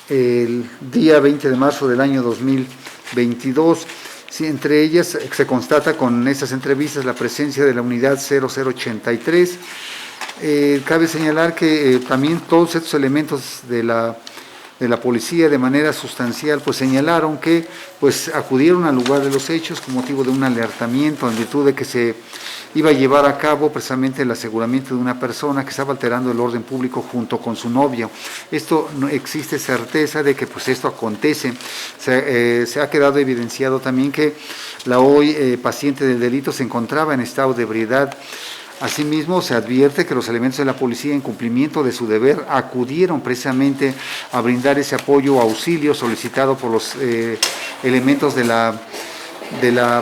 el día 20 de marzo del año 2022. Sí, entre ellas se constata con estas entrevistas la presencia de la unidad 0083. Cabe señalar que también todos estos elementos de la policía de manera sustancial pues señalaron que pues acudieron al lugar de los hechos con motivo de un alertamiento en virtud de que se iba a llevar a cabo precisamente el aseguramiento de una persona que estaba alterando el orden público junto con su novio. Esto no existe certeza de que pues esto acontece. Se ha quedado evidenciado también que la hoy paciente del delito se encontraba en estado de ebriedad. Asimismo, se advierte que los elementos de la policía, en cumplimiento de su deber, acudieron precisamente a brindar ese apoyo o auxilio solicitado por los elementos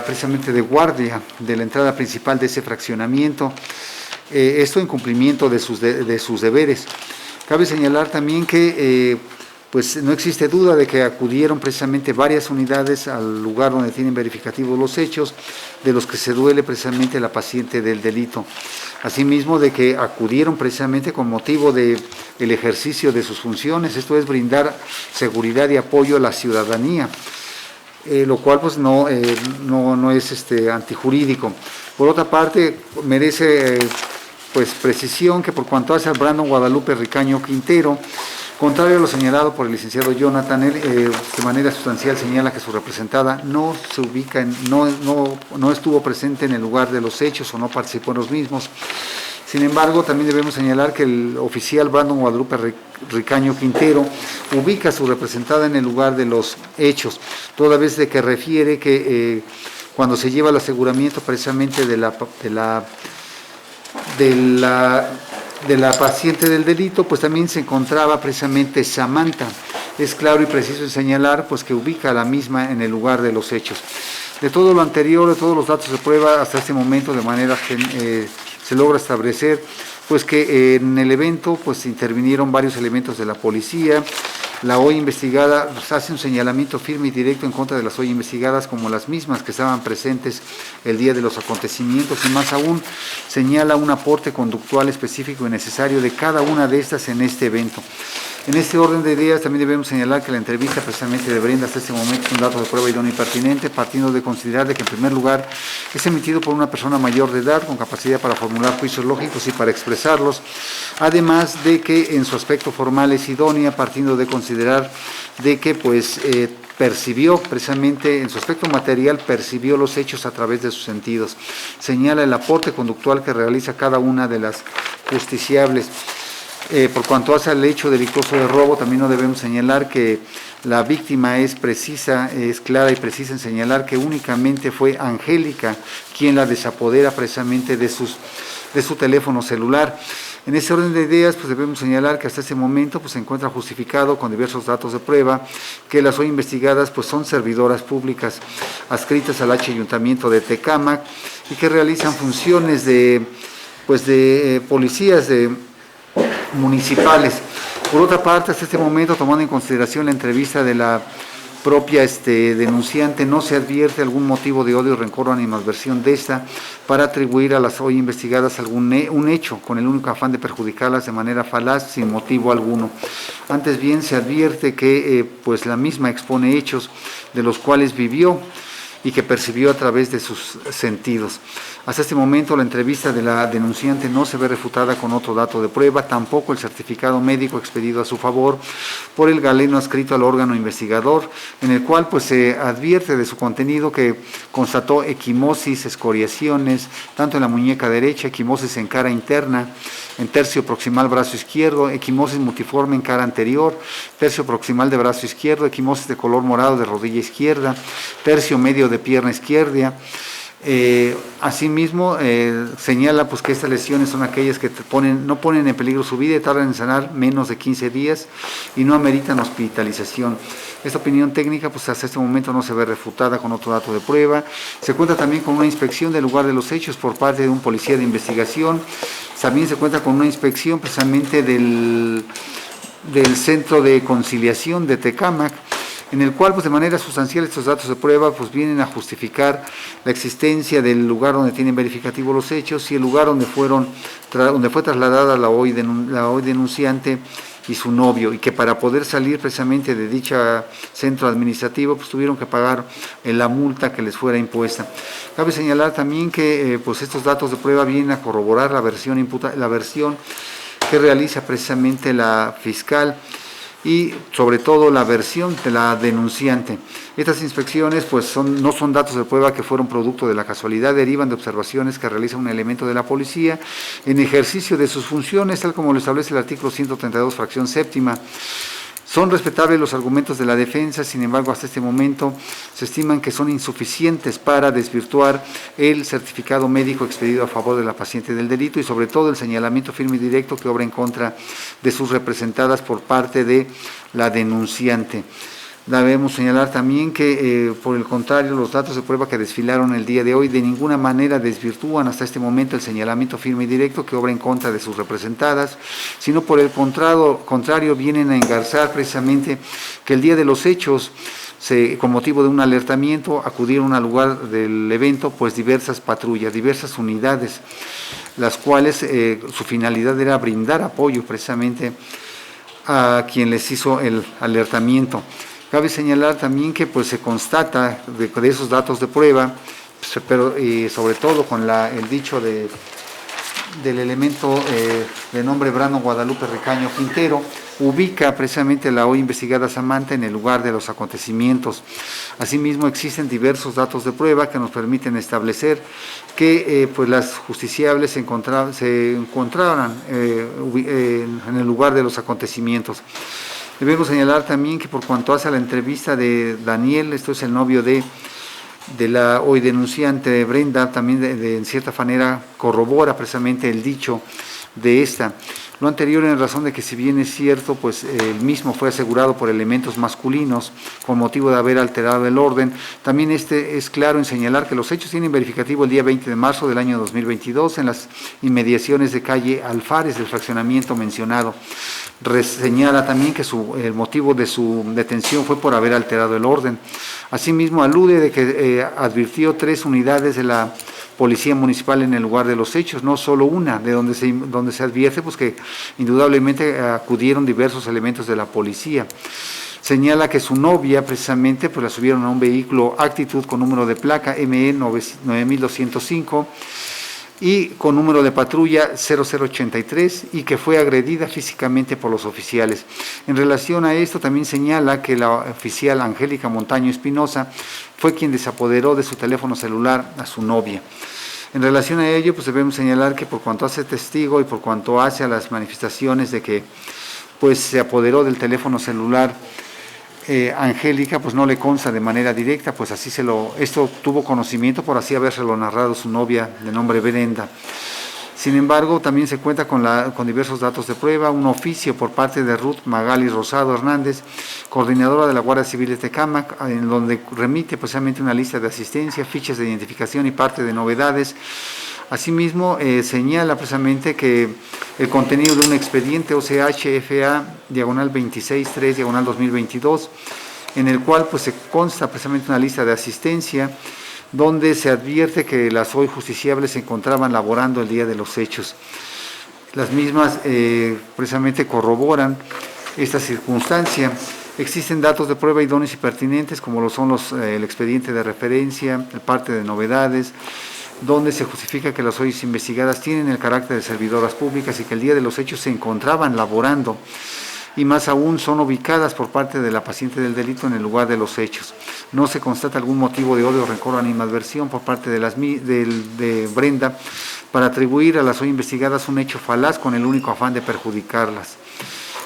precisamente de guardia de la entrada principal de ese fraccionamiento, esto en cumplimiento de sus deberes. Cabe señalar también que pues no existe duda de que acudieron precisamente varias unidades al lugar donde tienen verificativos los hechos, de los que se duele precisamente la paciente del delito. Asimismo, de que acudieron precisamente con motivo del ejercicio de sus funciones, esto es brindar seguridad y apoyo a la ciudadanía, lo cual pues no es antijurídico. Por otra parte, merece pues precisión que por cuanto hace a Brandon Guadalupe Ricaño Quintero, contrario a lo señalado por el licenciado Jonathan, él de manera sustancial señala que su representada no se ubica, no estuvo presente en el lugar de los hechos o no participó en los mismos. Sin embargo, también debemos señalar que el oficial Brandon Guadalupe Ricaño Quintero ubica a su representada en el lugar de los hechos, toda vez de que refiere que cuando se lleva el aseguramiento precisamente de la paciente del delito, pues también se encontraba precisamente Samantha. Es claro y preciso en señalar pues que ubica a la misma en el lugar de los hechos. De todo lo anterior, de todos los datos de prueba hasta este momento, de manera que se logra establecer pues que en el evento pues intervinieron varios elementos de la policía. La hoy investigada pues, hace un señalamiento firme y directo en contra de las hoy investigadas como las mismas que estaban presentes el día de los acontecimientos, y más aún señala un aporte conductual específico y necesario de cada una de estas en este evento. En este orden de ideas también debemos señalar que la entrevista precisamente de Brenda hasta este momento es un dato de prueba idóneo y pertinente, partiendo de considerar de que en primer lugar es emitido por una persona mayor de edad con capacidad para formular juicios lógicos y para expresarlos, además de que en su aspecto formal es idónea, partiendo de considerar de que pues percibió precisamente en su aspecto material, percibió los hechos a través de sus sentidos. Señala el aporte conductual que realiza cada una de las justiciables. Por cuanto hace al hecho delictuoso de robo, también no debemos señalar que la víctima es clara y precisa en señalar que únicamente fue Angélica quien la desapodera precisamente de su teléfono celular. En ese orden de ideas, pues debemos señalar que hasta ese momento pues, se encuentra justificado con diversos datos de prueba que las hoy investigadas pues, son servidoras públicas adscritas al Ayuntamiento de Tecámac y que realizan funciones de policías municipales. Por otra parte, hasta este momento, tomando en consideración la entrevista de la propia denunciante, no se advierte algún motivo de odio, rencor o animadversión de esta para atribuir a las hoy investigadas un hecho con el único afán de perjudicarlas de manera falaz sin motivo alguno. Antes bien, se advierte que pues la misma expone hechos de los cuales vivió y que percibió a través de sus sentidos. Hasta este momento la entrevista de la denunciante no se ve refutada con otro dato de prueba, tampoco el certificado médico expedido a su favor por el galeno adscrito al órgano investigador, en el cual pues se advierte de su contenido que constató equimosis, escoriaciones, tanto en la muñeca derecha, equimosis en cara interna, en tercio proximal brazo izquierdo, equimosis multiforme en cara anterior, tercio proximal de brazo izquierdo, equimosis de color morado de rodilla izquierda, tercio medio de pierna izquierda, Asimismo, señala pues, que estas lesiones son aquellas que no ponen en peligro su vida y tardan en sanar menos de 15 días y no ameritan hospitalización. Esta opinión técnica pues, hasta este momento no se ve refutada con otro dato de prueba. Se cuenta también con una inspección del lugar de los hechos por parte de un policía de investigación. También se cuenta con una inspección precisamente del Centro de Conciliación de Tecámac, en el cual pues de manera sustancial estos datos de prueba pues vienen a justificar la existencia del lugar donde tienen verificativo los hechos y el lugar donde fue trasladada la hoy denunciante y su novio, y que para poder salir precisamente de dicho centro administrativo pues tuvieron que pagar la multa que les fuera impuesta. Cabe señalar también que pues estos datos de prueba vienen a corroborar la versión que realiza precisamente la fiscal y sobre todo la versión de la denunciante. Estas inspecciones pues no son datos de prueba que fueron producto de la casualidad, derivan de observaciones que realiza un elemento de la policía en ejercicio de sus funciones, tal como lo establece el artículo 132, fracción séptima. Son respetables los argumentos de la defensa, sin embargo, hasta este momento se estiman que son insuficientes para desvirtuar el certificado médico expedido a favor de la paciente del delito y sobre todo el señalamiento firme y directo que obra en contra de sus representadas por parte de la denunciante. Debemos señalar también que, por el contrario, los datos de prueba que desfilaron el día de hoy de ninguna manera desvirtúan hasta este momento el señalamiento firme y directo que obra en contra de sus representadas, sino por el contrario vienen a engarzar precisamente que el día de los hechos, con motivo de un alertamiento, acudieron al lugar del evento pues diversas patrullas, diversas unidades, las cuales su finalidad era brindar apoyo precisamente a quien les hizo el alertamiento. Cabe señalar también que pues, se constata de esos datos de prueba, pero sobre todo con el dicho del elemento de nombre Brano Guadalupe Ricaño Quintero, ubica precisamente la hoy investigada Samantha en el lugar de los acontecimientos. Asimismo, existen diversos datos de prueba que nos permiten establecer que pues las justiciables se encontraban en el lugar de los acontecimientos. Debemos señalar también que por cuanto hace a la entrevista de Daniel, esto es el novio de la hoy denunciante Brenda, también en cierta manera corrobora precisamente el dicho de esta. Lo anterior en razón de que si bien es cierto, pues el mismo fue asegurado por elementos masculinos con motivo de haber alterado el orden, también es claro en señalar que los hechos tienen verificativo el día 20 de marzo del año 2022 en las inmediaciones de calle Alfares del fraccionamiento mencionado. Señala también que el motivo de su detención fue por haber alterado el orden. Asimismo alude de que advirtió 3 unidades de la Policía Municipal en el lugar de los hechos, no solo una, de donde se advierte pues que indudablemente acudieron diversos elementos de la policía. Señala que su novia precisamente pues la subieron a un vehículo Actitud con número de placa ME 9205 y con número de patrulla 0083 y que fue agredida físicamente por los oficiales. En relación a esto también señala que la oficial Angélica Montaño Espinosa fue quien desapoderó de su teléfono celular a su novia. En relación a ello, pues debemos señalar que por cuanto hace testigo y por cuanto hace a las manifestaciones de que pues se apoderó del teléfono celular Angélica, pues no le consta de manera directa, pues así esto tuvo conocimiento por así habérselo narrado su novia de nombre Brenda. Sin embargo, también se cuenta con diversos datos de prueba, un oficio por parte de Ruth Magali Rosado Hernández, coordinadora de la Guardia Civil de Tecámac, en donde remite precisamente una lista de asistencia, fichas de identificación y parte de novedades. Asimismo, señala precisamente que el contenido de un expediente OCH-FA, diagonal 263, diagonal 2022, en el cual pues, se consta precisamente una lista de asistencia, donde se advierte que las hoy justiciables se encontraban laborando el día de los hechos. Las mismas precisamente corroboran esta circunstancia. Existen datos de prueba idóneos y pertinentes, como lo son el expediente de referencia, el parte de novedades, donde se justifica que las hoy investigadas tienen el carácter de servidoras públicas y que el día de los hechos se encontraban laborando, y más aún son ubicadas por parte de la paciente del delito en el lugar de los hechos. No se constata algún motivo de odio, rencor o animadversión por parte de Brenda para atribuir a las hoy investigadas un hecho falaz con el único afán de perjudicarlas.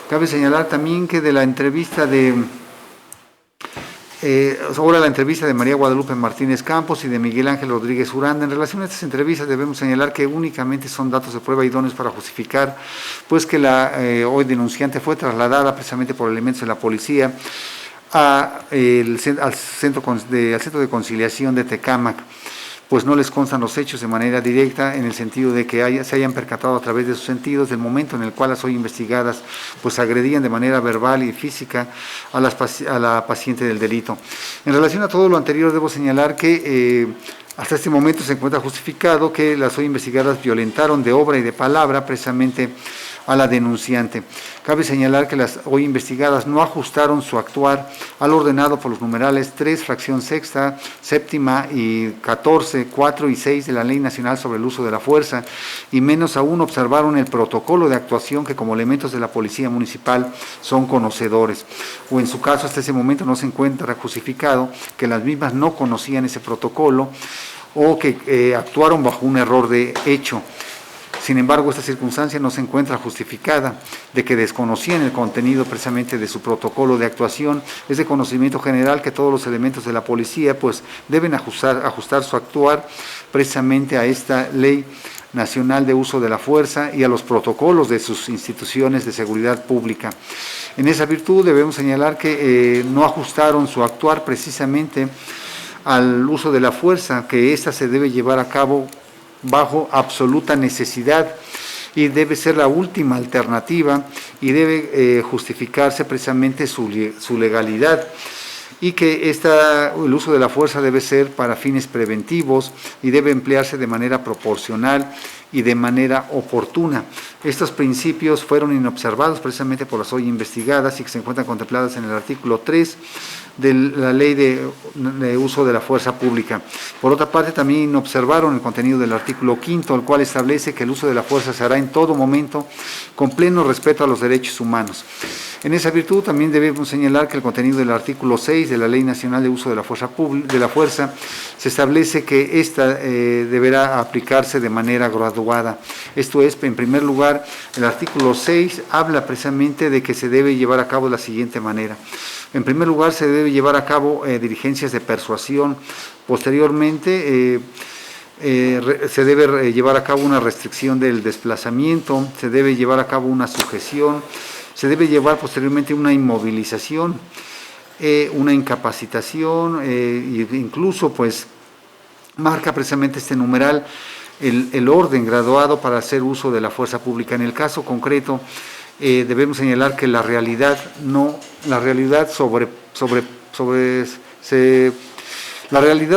Cabe señalar también que de la entrevista de Ahora la entrevista de María Guadalupe Martínez Campos y de Miguel Ángel Rodríguez Uranda. En relación a estas entrevistas debemos señalar que únicamente son datos de prueba idóneos para justificar pues que la hoy denunciante fue trasladada precisamente por elementos de la policía al centro de conciliación de Tecámac. Pues no les constan los hechos de manera directa en el sentido de que se hayan percatado a través de sus sentidos del momento en el cual las hoy investigadas pues agredían de manera verbal y física a la paciente del delito. En relación a todo lo anterior debo señalar que hasta este momento se encuentra justificado que las hoy investigadas violentaron de obra y de palabra precisamente a la denunciante. Cabe señalar que las hoy investigadas no ajustaron su actuar al ordenado por los numerales 3, fracción sexta, séptima y 14, 4 y 6 de la Ley Nacional sobre el Uso de la Fuerza, y menos aún observaron el protocolo de actuación que como elementos de la Policía Municipal son conocedores, o en su caso hasta ese momento no se encuentra justificado que las mismas no conocían ese protocolo o que actuaron bajo un error de hecho. Sin embargo, esta circunstancia no se encuentra justificada de que desconocían el contenido precisamente de su protocolo de actuación. Es de conocimiento general que todos los elementos de la policía pues deben ajustar su actuar precisamente a esta Ley Nacional de Uso de la Fuerza y a los protocolos de sus instituciones de seguridad pública. En esa virtud debemos señalar que no ajustaron su actuar precisamente al uso de la fuerza, que ésta se debe llevar a cabo bajo absoluta necesidad y debe ser la última alternativa y debe justificarse precisamente su legalidad, y que el uso de la fuerza debe ser para fines preventivos y debe emplearse de manera proporcional y de manera oportuna. Estos principios fueron inobservados precisamente por las hoy investigadas y que se encuentran contempladas en el artículo 3 de la Ley de Uso de la Fuerza Pública. Por otra parte, también observaron el contenido del artículo 5, el cual establece que el uso de la fuerza se hará en todo momento con pleno respeto a los derechos humanos. En esa virtud también debemos señalar que el contenido del artículo 6 de la Ley Nacional de Uso de la Fuerza se establece que ésta deberá aplicarse de manera graduada. Esto es, en primer lugar, el artículo 6 habla precisamente de que se debe llevar a cabo de la siguiente manera. En primer lugar, se debe llevar a cabo diligencias de persuasión. Posteriormente, se debe llevar a cabo una restricción del desplazamiento, se debe llevar a cabo una sujeción, se debe llevar posteriormente una inmovilización, una incapacitación, e incluso pues marca precisamente este numeral el orden graduado para hacer uso de la fuerza pública. En el caso concreto, debemos señalar que la realidad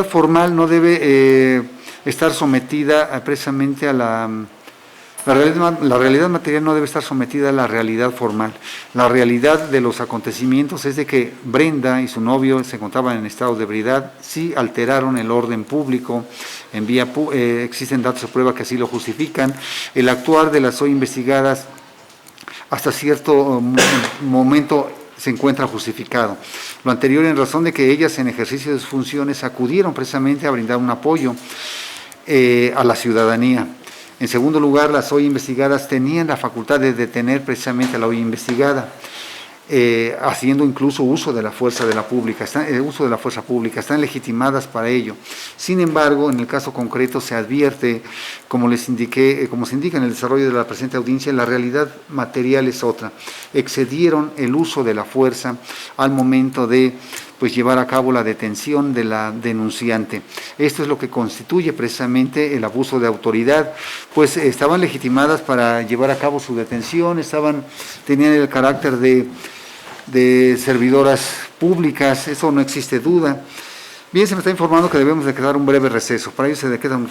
formal no debe estar sometida precisamente a la realidad material no debe estar sometida a la realidad formal. La realidad de los acontecimientos es de que Brenda y su novio se encontraban en estado de ebriedad, sí alteraron el orden público, existen datos de prueba que así lo justifican. El actuar de las hoy investigadas hasta cierto momento se encuentra justificado. Lo anterior en razón de que ellas en ejercicio de sus funciones acudieron precisamente a brindar un apoyo a la ciudadanía. En segundo lugar, las hoy investigadas tenían la facultad de detener precisamente a la hoy investigada, haciendo incluso uso de la fuerza pública, están legitimadas para ello. Sin embargo, en el caso concreto se advierte, como se indica en el desarrollo de la presente audiencia, la realidad material es otra. Excedieron el uso de la fuerza al momento de llevar a cabo la detención de la denunciante. Esto es lo que constituye precisamente el abuso de autoridad, pues estaban legitimadas para llevar a cabo su detención, tenían el carácter de servidoras públicas, eso no existe duda. Bien, se me está informando que debemos de quedar un breve receso, para ello se queda un